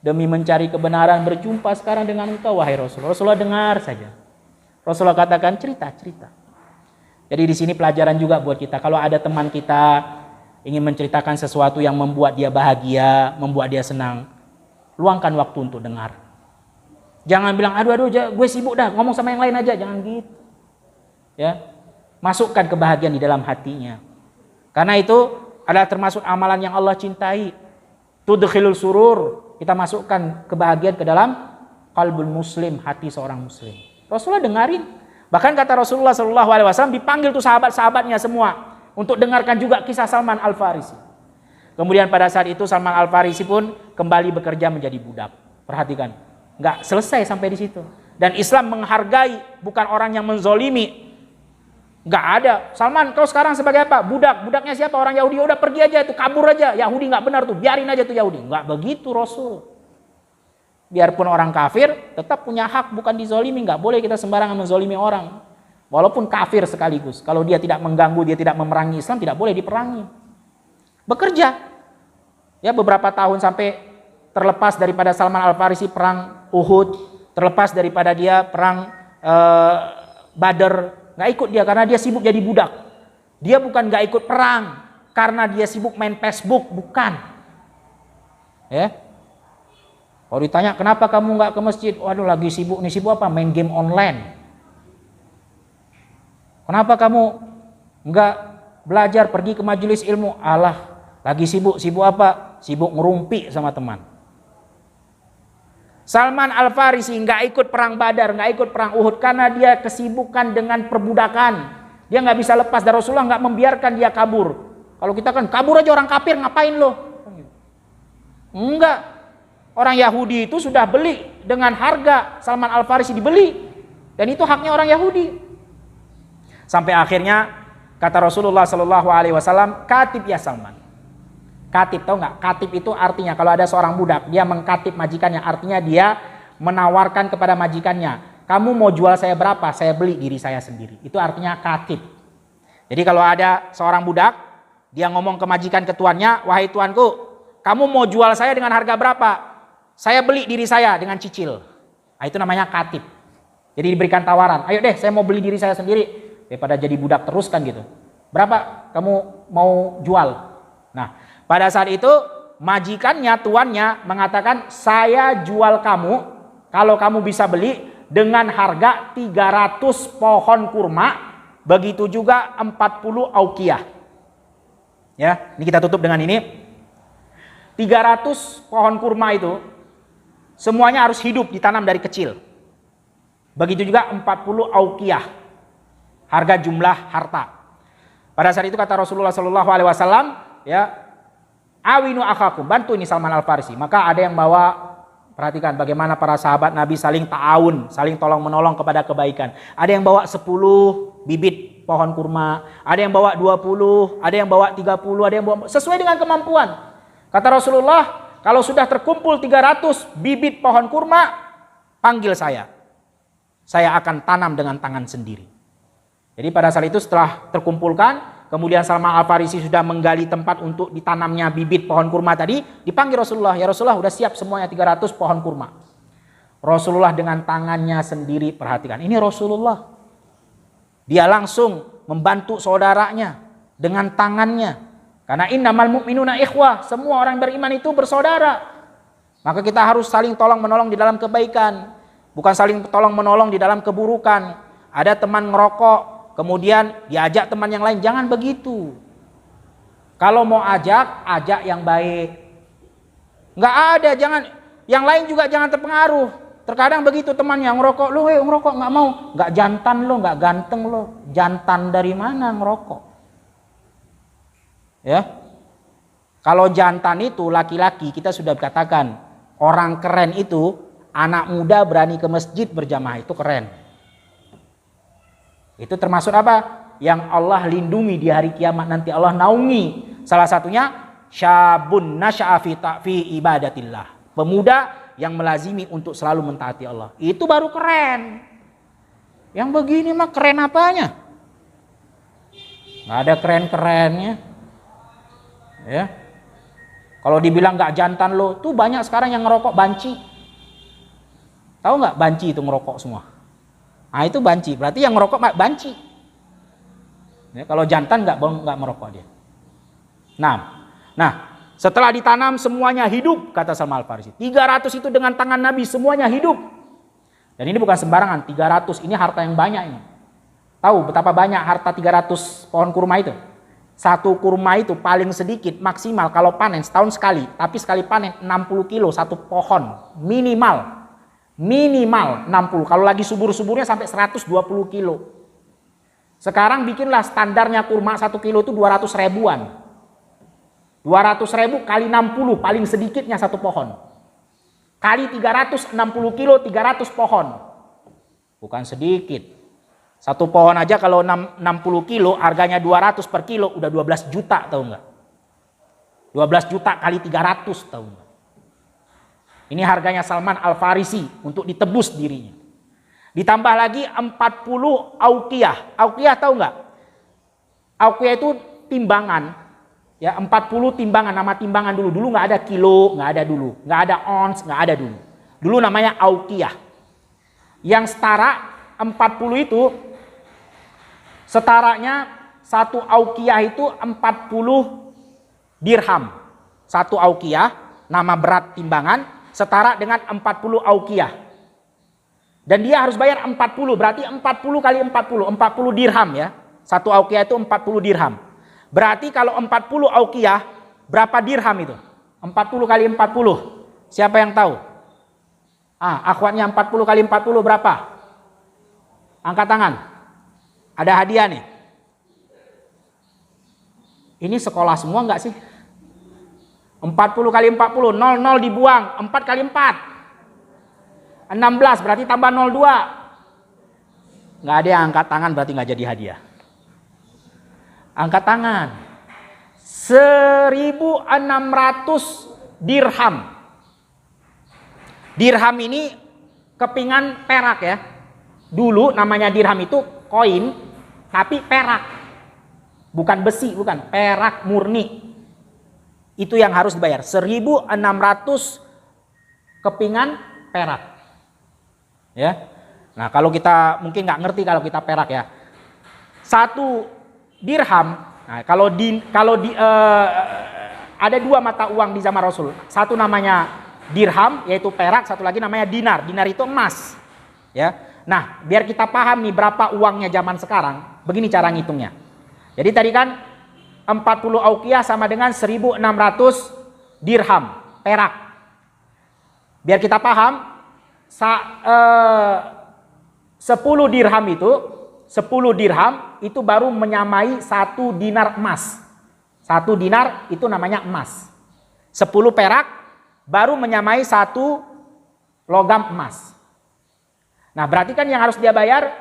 demi mencari kebenaran, berjumpa sekarang dengan engkau wahai Rasul. Rasulullah dengar saja. Rasulullah katakan cerita. Jadi di sini pelajaran juga buat kita. Kalau ada teman kita ingin menceritakan sesuatu yang membuat dia bahagia, membuat dia senang, luangkan waktu untuk dengar. Jangan bilang, aduh, gue sibuk dah, ngomong sama yang lain aja. Jangan gitu. Ya, masukkan kebahagiaan di dalam hatinya. Karena itu adalah termasuk amalan yang Allah cintai. Tudkhilul surur, kita masukkan kebahagiaan ke dalam qalbul muslim, hati seorang muslim. Rasulullah dengarin. Bahkan kata Rasulullah SAW dipanggil tuh sahabat-sahabatnya semua untuk dengarkan juga kisah Salman Al-Farisi. Kemudian pada saat itu Salman Al-Farisi pun kembali bekerja menjadi budak. Perhatikan. Nggak selesai sampai di situ. Dan Islam menghargai, bukan orang yang menzolimi. Nggak ada. Salman, kau sekarang sebagai apa? Budak. Budaknya siapa? Orang Yahudi. Udah pergi aja itu, kabur aja. Yahudi nggak benar tuh, biarin aja tuh Yahudi. Nggak begitu Rasul. Biarpun orang kafir, tetap punya hak, bukan dizolimi. Nggak boleh kita sembarangan menzolimi orang. Walaupun kafir sekaligus. Kalau dia tidak mengganggu, dia tidak memerangi Islam, tidak boleh diperangi. Bekerja. Ya beberapa tahun sampai terlepas daripada Salman Al-Farisi perang Uhud, terlepas daripada dia perang Badar, nggak ikut dia karena dia sibuk jadi budak. Dia bukan nggak ikut perang karena dia sibuk main Facebook, bukan. Ya, kalau ditanya kenapa kamu nggak ke masjid, waduh lagi sibuk nih. Sibuk apa? Main game online. Kenapa kamu nggak belajar, pergi ke majelis ilmu? Alah, lagi sibuk apa? sibuk ngerumpi sama teman. Salman Al-Farisi nggak ikut perang Badar, nggak ikut perang Uhud karena dia kesibukan dengan perbudakan. Dia nggak bisa lepas dari Rasulullah, nggak membiarkan dia kabur. Kalau kita kan kabur aja orang kafir, ngapain lo? Enggak. Orang Yahudi itu sudah beli dengan harga, Salman Al-Farisi dibeli, dan itu haknya orang Yahudi. Sampai akhirnya kata Rasulullah Shallallahu Alaihi Wasallam, katib ya Salman. Katib, tahu nggak? Katib itu artinya kalau ada seorang budak, dia mengkatib majikannya, artinya dia menawarkan kepada majikannya, kamu mau jual saya berapa? Saya beli diri saya sendiri. Itu artinya katib. Jadi kalau ada seorang budak, dia ngomong ke majikan ke tuannya, wahai tuanku, kamu mau jual saya dengan harga berapa? Saya beli diri saya dengan cicil. Nah, itu namanya katib. Jadi diberikan tawaran, ayo deh saya mau beli diri saya sendiri. Daripada jadi budak terus kan gitu. Berapa kamu mau jual? Nah, pada saat itu majikannya, tuannya mengatakan, saya jual kamu kalau kamu bisa beli dengan harga 300 pohon kurma, begitu juga 40 auqiyah. Ya, ini kita tutup dengan ini. 300 pohon kurma itu semuanya harus hidup, ditanam dari kecil. Begitu juga 40 auqiyah, harga jumlah harta. Pada saat itu kata Rasulullah Shallallahu Alaihi Wasallam, ya, awinu akhakum, bantu ini Salman Al-Farisi. Maka ada yang bawa, perhatikan bagaimana para sahabat Nabi saling ta'awun, saling tolong menolong kepada kebaikan. Ada yang bawa 10 bibit pohon kurma, ada yang bawa 20, ada yang bawa 30, ada yang bawa sesuai dengan kemampuan. Kata Rasulullah, kalau sudah terkumpul 300 bibit pohon kurma, panggil saya. Saya akan tanam dengan tangan sendiri. Jadi pada saat itu setelah terkumpulkan, kemudian Salman Al-Farisi sudah menggali tempat untuk ditanamnya bibit pohon kurma tadi, dipanggil Rasulullah, ya Rasulullah udah siap semuanya 300 pohon kurma. Rasulullah dengan tangannya sendiri, perhatikan, ini Rasulullah. Dia langsung membantu saudaranya dengan tangannya. Karena innamal mu'minuna ikhwah, semua orang beriman itu bersaudara. Maka kita harus saling tolong menolong di dalam kebaikan, bukan saling tolong menolong di dalam keburukan. Ada teman ngerokok, kemudian diajak teman yang lain, jangan begitu. Kalau mau ajak yang baik. Nggak ada, jangan, yang lain juga jangan terpengaruh. Terkadang begitu teman yang ngerokok, lo ngerokok nggak mau, nggak jantan lo, nggak ganteng lo, jantan dari mana ngerokok? Ya, kalau jantan itu laki-laki, kita sudah katakan orang keren itu anak muda berani ke masjid berjamaah, itu keren. Itu termasuk apa? Yang Allah lindungi di hari kiamat nanti, Allah naungi. Salah satunya syabun nasya'a fi ibadatillah, pemuda yang melazimi untuk selalu mentaati Allah. Itu baru keren. Yang begini mah keren apanya? Nggak ada keren-kerennya. Ya, kalau dibilang nggak jantan lo, tuh banyak sekarang yang ngerokok banci. Tahu nggak banci itu ngerokok semua? Nah itu banci, berarti yang ngerokok banci. Ya, kalau jantan nggak merokok dia. Nah, setelah ditanam semuanya hidup, kata Salman Al-Farisi. 300 itu dengan tangan Nabi semuanya hidup. Dan ini bukan sembarangan, 300 ini harta yang banyak ini. Tahu betapa banyak harta 300 pohon kurma itu? Satu kurma itu paling sedikit maksimal kalau panen setahun sekali, tapi sekali panen 60 kilo satu pohon minimal 60. Kalau lagi subur-suburnya sampai 120 kilo. Sekarang bikinlah standarnya kurma 1 kilo itu 200 ribuan. 200 ribu kali 60 paling sedikitnya satu pohon. Kali 360 kilo 300 pohon. Bukan sedikit. Satu pohon aja kalau 60 kilo harganya 200 per kilo udah 12 juta, tahu nggak? 12 juta kali 300, tahu nggak? Ini harganya Salman Al-Farisi untuk ditebus dirinya. Ditambah lagi 40 auqiyah. Auqiyah tahu nggak? Auqiyah itu timbangan. Ya, 40 timbangan, nama timbangan dulu. Dulu nggak ada kilo, nggak ada dulu. Nggak ada ons, nggak ada dulu. Dulu namanya auqiyah. Yang setara 40 itu setaranya satu auqiyah itu 40 dirham. Satu auqiyah, nama berat timbangan, setara dengan 40 auqiyah. Dan dia harus bayar 40, berarti 40 kali 40 dirham ya. Satu auqiyah itu 40 dirham. Berarti kalau 40 auqiyah, berapa dirham itu? 40 kali 40. Siapa yang tahu? Akhwatnya 40 kali 40 berapa? Angkat tangan. Ada hadiah nih. Ini sekolah semua enggak sih? 40 kali 40, 0 dibuang, 4 kali 4. 16 berarti tambah 02. Enggak ada yang angkat tangan, berarti enggak jadi hadiah. Angkat tangan. 1.600 dirham. Dirham ini kepingan perak ya. Dulu namanya dirham itu koin, tapi perak. Bukan besi, bukan. Perak murni. Itu yang harus dibayar. 1.600 kepingan perak. Ya. Nah, kalau kita mungkin nggak ngerti kalau kita perak ya. 1 dirham. Nah, ada 2 mata uang di zaman Rasul. Satu namanya dirham, yaitu perak. Satu lagi namanya dinar. Dinar itu emas. Ya. Nah, biar kita paham nih berapa uangnya zaman sekarang. Begini cara ngitungnya. Jadi tadi kan 40 auqiyah sama dengan 1.600 dirham perak. Biar kita paham, 10 dirham itu baru menyamai 1 dinar emas. 1 dinar itu namanya emas. 10 perak baru menyamai 1 logam emas. Nah, berarti kan yang harus dia bayar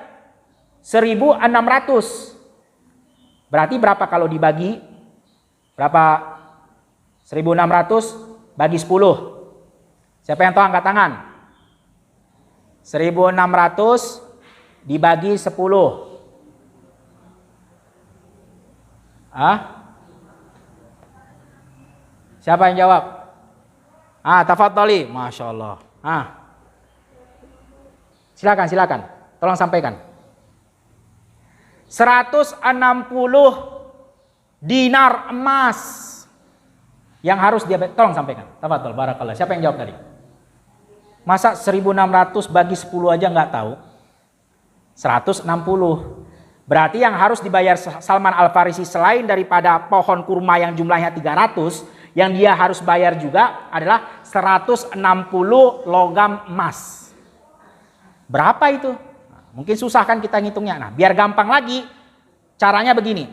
1.600. Berarti berapa kalau dibagi? Berapa? 1.600 bagi 10. Siapa yang tahu angkat tangan? 1.600 dibagi 10. Siapa yang jawab? Tafadhali. Masya Allah. Silakan. Tolong sampaikan. 160 dinar emas yang harus dia tolong sampaikan. Tafadhol, barakallah. Siapa yang jawab tadi? Masa 1.600 bagi 10 aja nggak tahu? 160. Berarti yang harus dibayar Salman Al-Farisi selain daripada pohon kurma yang jumlahnya 300, yang dia harus bayar juga adalah 160 logam emas. Berapa itu? Mungkin susah kan kita ngitungnya. Nah, biar gampang lagi, caranya begini.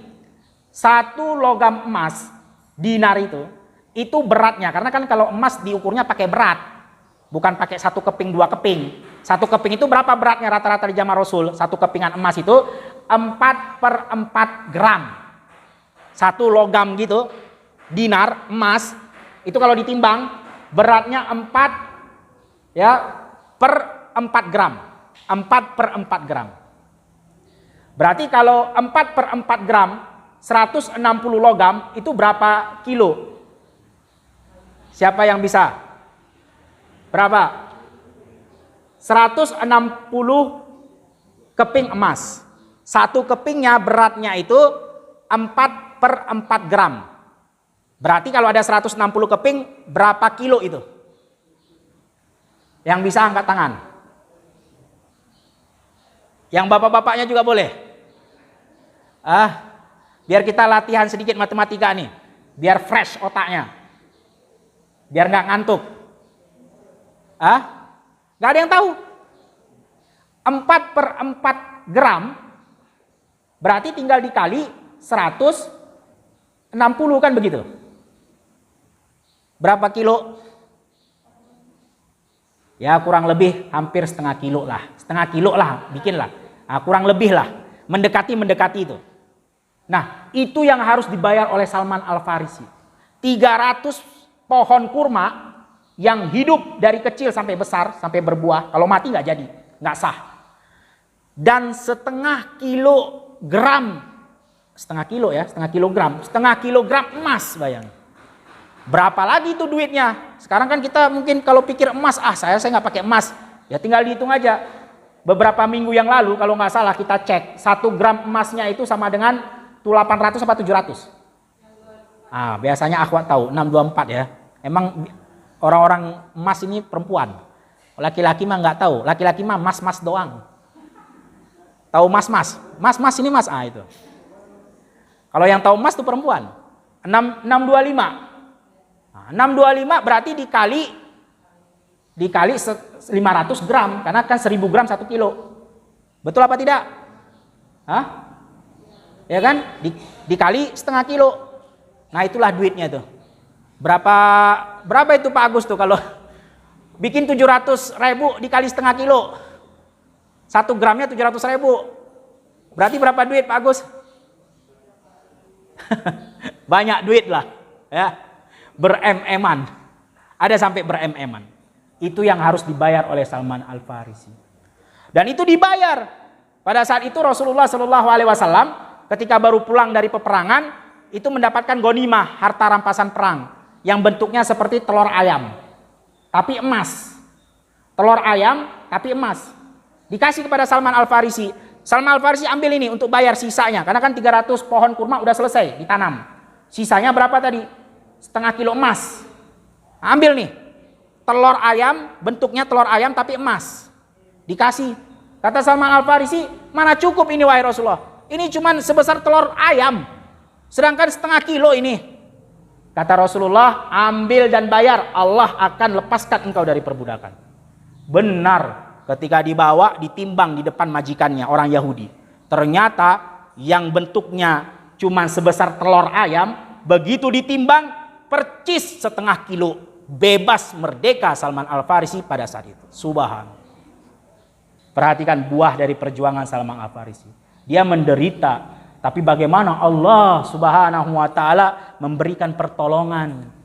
1 logam emas, dinar itu beratnya. Karena kan kalau emas diukurnya pakai berat. Bukan pakai 1 keping, 2 keping. 1 keping itu berapa beratnya rata-rata di zaman Rasul? 1 kepingan emas itu 4/4 gram. 1 logam gitu, dinar, emas, itu kalau ditimbang, beratnya 4 per 4 gram. 4/4 gram. Berarti kalau 4/4 gram 160 logam itu berapa kilo? Siapa yang bisa? Berapa? 160 keping emas. 1 kepingnya beratnya itu 4/4 gram. Berarti kalau ada 160 keping berapa kilo itu? Yang bisa angkat tangan. Yang bapak-bapaknya juga boleh. Biar kita latihan sedikit matematika nih. Biar fresh otaknya. Biar nggak ngantuk. Nggak ada yang tahu. 4/4 gram berarti tinggal dikali 160 kan begitu. Berapa kilo? Ya kurang lebih hampir setengah kilo lah. Setengah kilo lah bikinlah. Kurang lebih lah. Mendekati itu. Nah, itu yang harus dibayar oleh Salman Al-Farisi. 300 pohon kurma yang hidup dari kecil sampai besar, sampai berbuah. Kalau mati nggak jadi, nggak sah. Dan setengah kilogram emas, bayang. Berapa lagi itu duitnya? Sekarang kan kita mungkin kalau pikir emas, saya nggak pakai emas. Ya tinggal dihitung aja. Beberapa minggu yang lalu kalau nggak salah kita cek 1 gram emasnya itu sama dengan 800 apa 700. Biasanya akhwat tahu 624 ya. Emang orang-orang emas ini perempuan. Laki-laki mah nggak tahu. Laki-laki mah mas-mas doang. Tahu mas-mas. Mas-mas ini mas itu. Kalau yang tahu emas itu perempuan. 625. Nah, 625 berarti dikali 500 gram, karena kan 1000 gram 1 kilo. Betul apa tidak? Hah? Ya kan? Dikali setengah kilo. Nah, itulah duitnya tuh. Berapa itu Pak Agus tuh kalau bikin 700.000 dikali setengah kilo? 1 gramnya 700.000. Berarti berapa duit Pak Agus? Banyak duit lah, ya. Berem-eman. Ada sampai berem-eman. Itu yang harus dibayar oleh Salman Al-Farisi. Dan itu dibayar. Pada saat itu Rasulullah SAW ketika baru pulang dari peperangan itu mendapatkan ghanimah, harta rampasan perang yang bentuknya seperti telur ayam, tapi emas. Telur ayam tapi emas. Dikasih kepada Salman Al-Farisi. Salman Al-Farisi ambil ini untuk bayar sisanya. Karena kan 300 pohon kurma udah selesai ditanam. Sisanya berapa tadi? Setengah kilo emas. Ambil nih. Telur ayam, bentuknya telur ayam tapi emas. Dikasih. Kata Salman Al-Farisi, mana cukup ini wahai Rasulullah. Ini cuman sebesar telur ayam. Sedangkan setengah kilo ini. Kata Rasulullah, ambil dan bayar. Allah akan lepaskan engkau dari perbudakan. Benar. Ketika dibawa, ditimbang di depan majikannya, orang Yahudi. Ternyata yang bentuknya cuma sebesar telur ayam, begitu ditimbang, percis setengah kilo. Bebas merdeka Salman Al-Farisi pada saat itu. Subhan. Perhatikan buah dari perjuangan Salman Al-Farisi. Dia menderita, tapi bagaimana Allah Subhanahu wa taala memberikan pertolongan.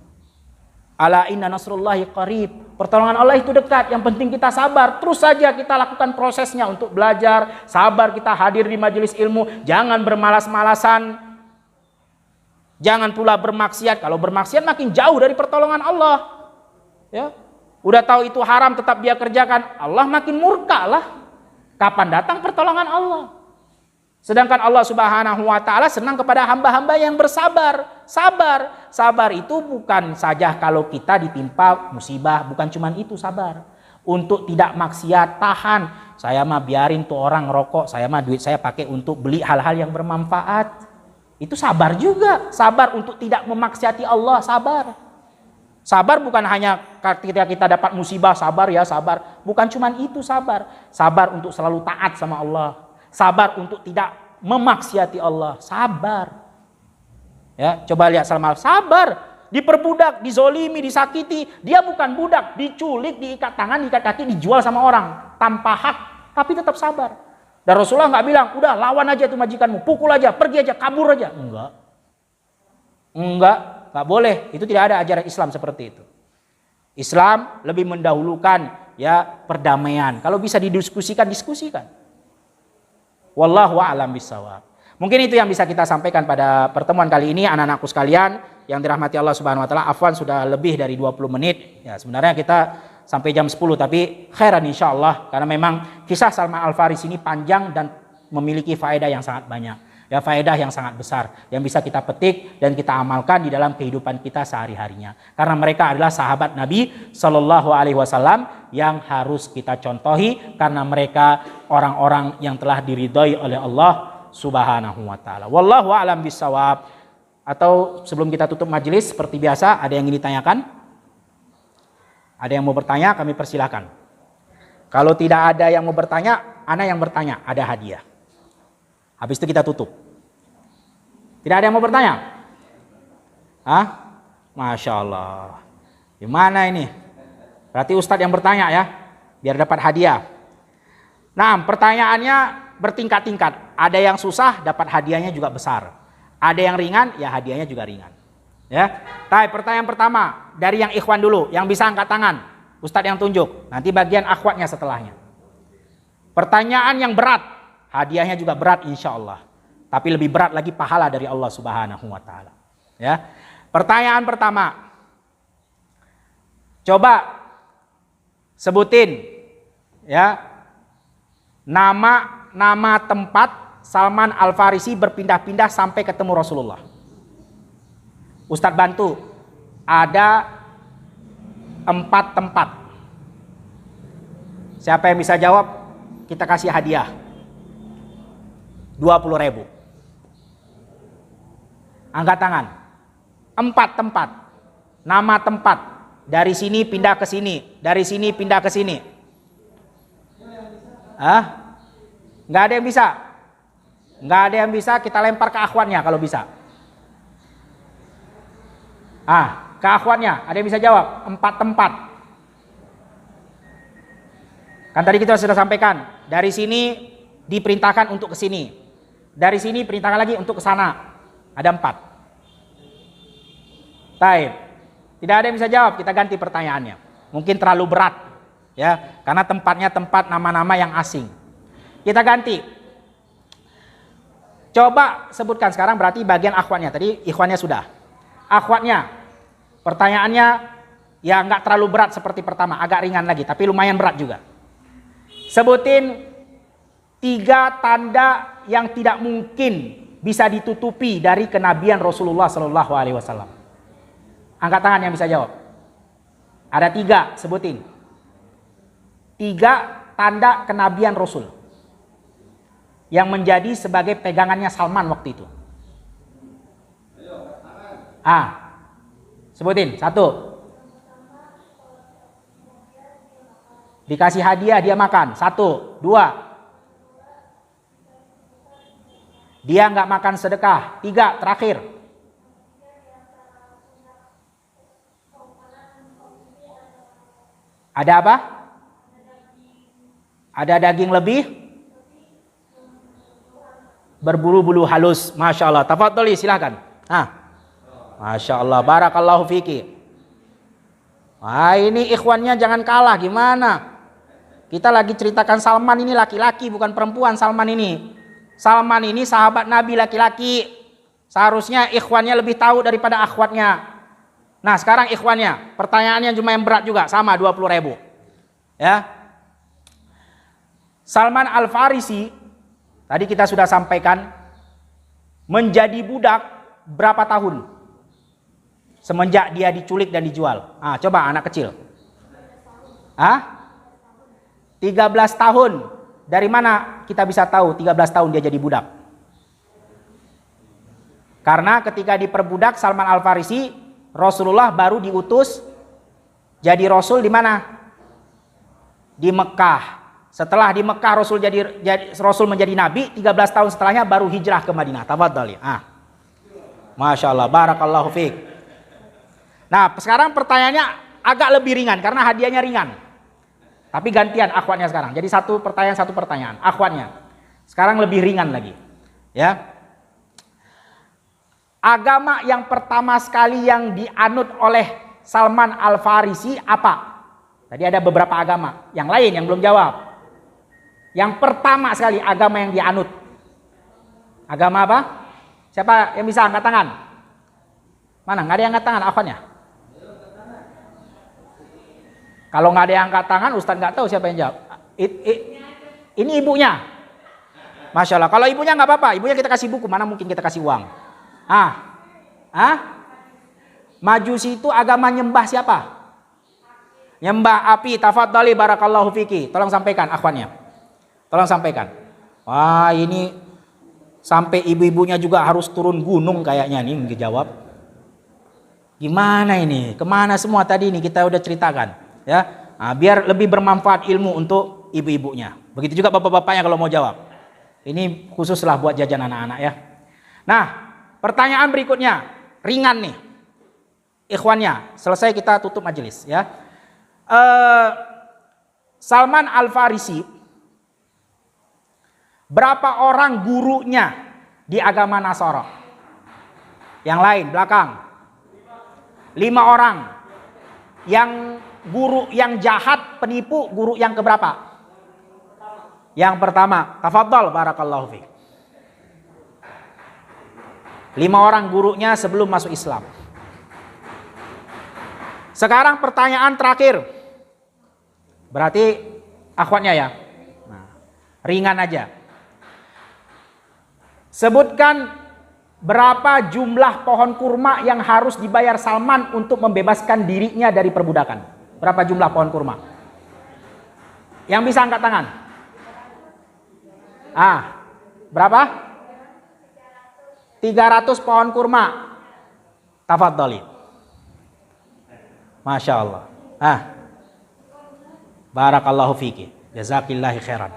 Ala inna nasrullahi qarib. Pertolongan Allah itu dekat. Yang penting kita sabar. Terus saja kita lakukan prosesnya untuk belajar. Sabar kita hadir di majelis ilmu. Jangan bermalas-malasan. Jangan pula bermaksiat. Kalau bermaksiat makin jauh dari pertolongan Allah. Ya. Udah tahu itu haram tetap dia kerjakan. Allah makin murka lah. Kapan datang pertolongan Allah? Sedangkan Allah Subhanahu wa taala senang kepada hamba-hamba yang bersabar. Sabar itu bukan saja kalau kita ditimpa musibah, bukan cuma itu sabar. Untuk tidak maksiat, tahan. Saya mah biarin tuh orang rokok, saya mah duit saya pakai untuk beli hal-hal yang bermanfaat. Itu sabar juga. Sabar untuk tidak memaksiati Allah, sabar. Sabar bukan hanya ketika kita dapat musibah, sabar ya sabar. Bukan cuma itu sabar. Sabar untuk selalu taat sama Allah. Sabar untuk tidak memaksiati Allah. Sabar. Ya, coba lihat Salman. Sabar. Diperbudak, dizolimi, disakiti. Dia bukan budak. Diculik, diikat tangan, diikat kaki, dijual sama orang. Tanpa hak. Tapi tetap sabar. Dan Rasulullah nggak bilang, udah lawan aja tuh majikanmu. Pukul aja, pergi aja, kabur aja. Enggak, nggak boleh. Itu tidak ada ajaran Islam seperti itu. Islam lebih mendahulukan ya perdamaian. Kalau bisa didiskusikan, diskusikan. Wallahu a'lam bishawab. Mungkin itu yang bisa kita sampaikan pada pertemuan kali ini, anak-anakku sekalian yang dirahmati Allah Subhanahu wa taala. Afwan sudah lebih dari 20 menit. Ya, sebenarnya kita sampai jam 10 tapi khairan insyaallah karena memang kisah Salman Al-Farisi ini panjang dan memiliki faedah yang sangat banyak. Ya, faedah yang sangat besar yang bisa kita petik dan kita amalkan di dalam kehidupan kita sehari-harinya. Karena mereka adalah sahabat Nabi Shallallahu alaihi wasallam yang harus kita contohi karena mereka orang-orang yang telah diridhoi oleh Allah Subhanahu wa taala. Wallahu a'lam bishawab. Atau sebelum kita tutup majelis seperti biasa ada yang ingin ditanyakan? Ada yang mau bertanya, kami persilahkan. Kalau tidak ada yang mau bertanya, ana yang bertanya, ada hadiah. Habis itu kita tutup. Tidak ada yang mau bertanya? Hah? Masya Allah. Gimana ini? Berarti Ustadz yang bertanya ya, biar dapat hadiah. Nah, pertanyaannya bertingkat-tingkat. Ada yang susah, dapat hadiahnya juga besar. Ada yang ringan, ya hadiahnya juga ringan. Ya. Baik, pertanyaan pertama dari yang ikhwan dulu, yang bisa angkat tangan. Ustadz yang tunjuk. Nanti bagian akhwatnya setelahnya. Pertanyaan yang berat, hadiahnya juga berat insya Allah. Tapi lebih berat lagi pahala dari Allah Subhanahu wa taala. Ya. Pertanyaan pertama. Coba sebutin ya nama tempat Salman Al-Farisi berpindah-pindah sampai ketemu Rasulullah. Ustadz bantu. Ada 4 tempat. Siapa yang bisa jawab, kita kasih hadiah 20.000. Angkat tangan. 4 tempat. nama tempat. Dari sini pindah ke sini, dari sini pindah ke sini. Nggak ada yang bisa. Nggak ada yang bisa, kita lempar ke akhwatnya kalau bisa. Ke akhwatnya, ada yang bisa jawab? 4 tempat. Kan tadi kita sudah sampaikan, dari sini diperintahkan untuk ke sini. Dari sini perintahkan lagi untuk ke sana. Ada 4. Baik. Tidak ada yang bisa jawab, kita ganti pertanyaannya. Mungkin terlalu berat, ya, karena tempatnya tempat nama-nama yang asing. Kita ganti. Coba sebutkan sekarang berarti bagian akhwatnya. Tadi ikhwannya sudah. Akhwatnya, pertanyaannya ya nggak terlalu berat seperti pertama, agak ringan lagi, tapi lumayan berat juga. Sebutin 3 tanda yang tidak mungkin bisa ditutupi dari kenabian Rasulullah Shallallahu Alaihi Wasallam. Angkat tangan yang bisa jawab. Ada 3, sebutin. 3 tanda kenabian Rasul yang menjadi sebagai pegangannya Salman waktu itu. Sebutin. 1. Dikasih hadiah dia makan. 1. 2. Dia nggak makan sedekah. 3. Terakhir. Ada apa? Ada daging lebih? Berbulu-bulu halus. Masya Allah. Tafadholi silahkan. Masya Allah. Barakallahu fiki. Wah, ini ikhwannya jangan kalah. Gimana? Kita lagi ceritakan Salman ini laki-laki bukan perempuan. Salman ini sahabat Nabi laki-laki. Seharusnya ikhwannya lebih tahu daripada akhwatnya. Nah sekarang ikhwannya, pertanyaannya cuma yang berat juga, sama 20.000. Ya. Salman Al-Farisi, tadi kita sudah sampaikan, menjadi budak berapa tahun? Semenjak dia diculik dan dijual. Coba anak kecil. 13 tahun. Dari mana kita bisa tahu 13 tahun dia jadi budak? Karena ketika diperbudak Salman Al-Farisi, Rasulullah baru diutus jadi Rasul di mana? Di Mekah. Setelah di Mekah Rasul menjadi Nabi, 13 tahun setelahnya baru hijrah ke Madinah. Tafadhali. Masya Allah, barakallahu fiik. Nah sekarang pertanyaannya agak lebih ringan karena hadiahnya ringan. Tapi gantian akhwatnya sekarang. Jadi satu pertanyaan. Akhwatnya. Sekarang lebih ringan lagi. Ya. Agama yang pertama sekali yang dianut oleh Salman Al-Farisi apa? Tadi ada beberapa agama. Yang lain yang belum jawab. Yang pertama sekali agama yang dianut. Agama apa? Siapa yang bisa angkat tangan? Mana? Nggak ada yang angkat tangan akhwatnya? Kalau nggak ada yang angkat tangan, Ustadz nggak tahu siapa yang jawab. Ini ibunya. Masya Allah. Kalau ibunya nggak apa-apa. Ibunya kita kasih buku. Mana mungkin kita kasih uang? Majusi itu agama nyembah siapa? Nyembah api. Tafadhali barakallahu fiki. Tolong sampaikan akhwannya. Tolong sampaikan. Wah ini sampai ibu-ibunya juga harus turun gunung kayaknya nih menjawab. Gimana ini? Kemana semua tadi ini kita udah ceritakan, ya? Biar lebih bermanfaat ilmu untuk ibu-ibunya. Begitu juga bapak-bapaknya kalau mau jawab. Ini khususlah buat jajan anak-anak ya. Nah, pertanyaan berikutnya ringan nih, ikhwannya. Selesai kita tutup majelis ya. Salman Al-Farisi, berapa orang gurunya di agama Nasara? Yang lain belakang. 5 orang. Yang guru yang jahat, penipu, guru yang keberapa? Yang pertama. Tafadhal barakallahu fiik. 5 orang gurunya sebelum masuk Islam. Sekarang pertanyaan terakhir. Berarti akhwatnya ya. Nah, ringan aja. Sebutkan berapa jumlah pohon kurma yang harus dibayar Salman untuk membebaskan dirinya dari perbudakan? Berapa jumlah pohon kurma? Yang bisa angkat tangan. Berapa? 300 pohon kurma. Tafadhali. Masya Allah. Barakallahu fiki. Jazakillahi khairan.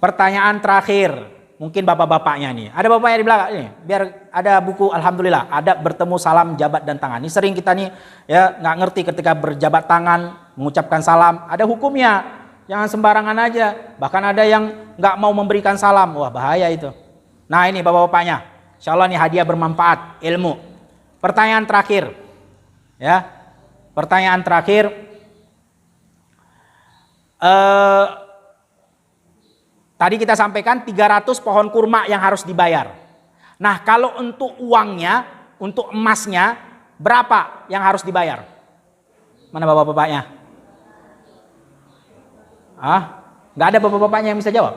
Pertanyaan terakhir, mungkin bapak-bapaknya nih. Ada bapaknya di belakang ini, biar ada buku alhamdulillah, ada bertemu salam jabat dan tangan. Ini sering kita nih ya nggak ngerti ketika berjabat tangan, mengucapkan salam, ada hukumnya. Jangan sembarangan aja. Bahkan ada yang nggak mau memberikan salam. Wah, bahaya itu. Nah, ini bapak-bapaknya. Insyaallah nih hadiah bermanfaat, ilmu. Pertanyaan terakhir. Ya. Pertanyaan terakhir. Tadi kita sampaikan 300 pohon kurma yang harus dibayar. Nah, kalau untuk uangnya, untuk emasnya, berapa yang harus dibayar? Mana bapak-bapaknya? Nggak ada bapak-bapaknya yang bisa jawab.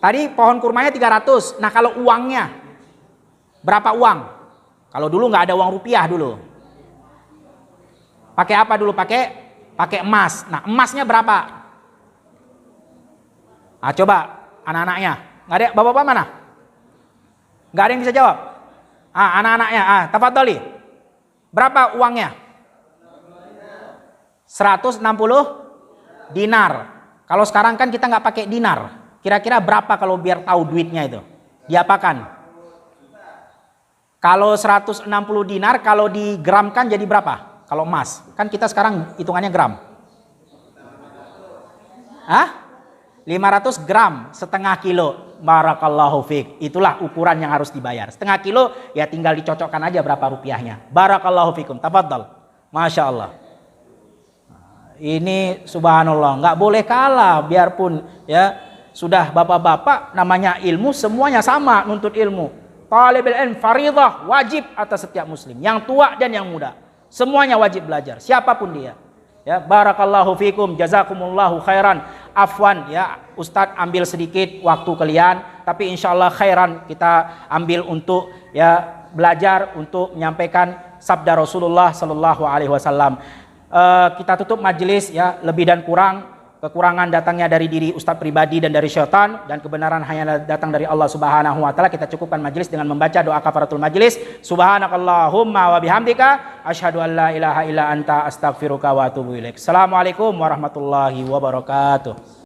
Tadi pohon kurmanya 300. Nah, kalau uangnya, berapa uang? Kalau dulu nggak ada uang rupiah dulu. Pakai apa dulu? Pakai emas. Nah, emasnya berapa? Coba anak-anaknya. Nggak ada, bapak-bapak mana? Nggak ada yang bisa jawab. Anak-anaknya. Tafadholi. Berapa uangnya? 160 dinar. Kalau sekarang kan kita nggak pakai dinar. Kira-kira berapa kalau biar tahu duitnya itu? Diapakan? Kalau 160 dinar, kalau digramkan jadi berapa? Kalau emas. Kan kita sekarang hitungannya gram. 500 gram, setengah kilo. Barakallahu fiik. Itulah ukuran yang harus dibayar. Setengah kilo ya tinggal dicocokkan aja berapa rupiahnya. Barakallahu fiikum. Tafadhal. Masya Allah. Ini subhanallah, nggak boleh kalah. Biarpun ya sudah bapak-bapak, namanya ilmu, semuanya sama nuntut ilmu. Talibul ilm faridah, wajib atas setiap muslim. Yang tua dan yang muda. Semuanya wajib belajar. Siapapun dia. Ya, barakallahu fikum, jazakumullahu khairan. Afwan ya, Ustadz ambil sedikit waktu kalian, tapi insyaallah khairan kita ambil untuk ya belajar untuk menyampaikan sabda Rasulullah sallallahu alaihi wasallam. Kita tutup majelis ya, lebih dan kurang kekurangan datangnya dari diri Ustadz pribadi dan dari syaitan, dan kebenaran hanya datang dari Allah Subhanahu wa taala. Kita cukupkan majelis dengan membaca doa kafaratul majelis. Subhanakallahumma wa bihamdika asyhadu an la ilaha illa anta astaghfiruka wa atubu ilaik. Assalamualaikum warahmatullahi wabarakatuh.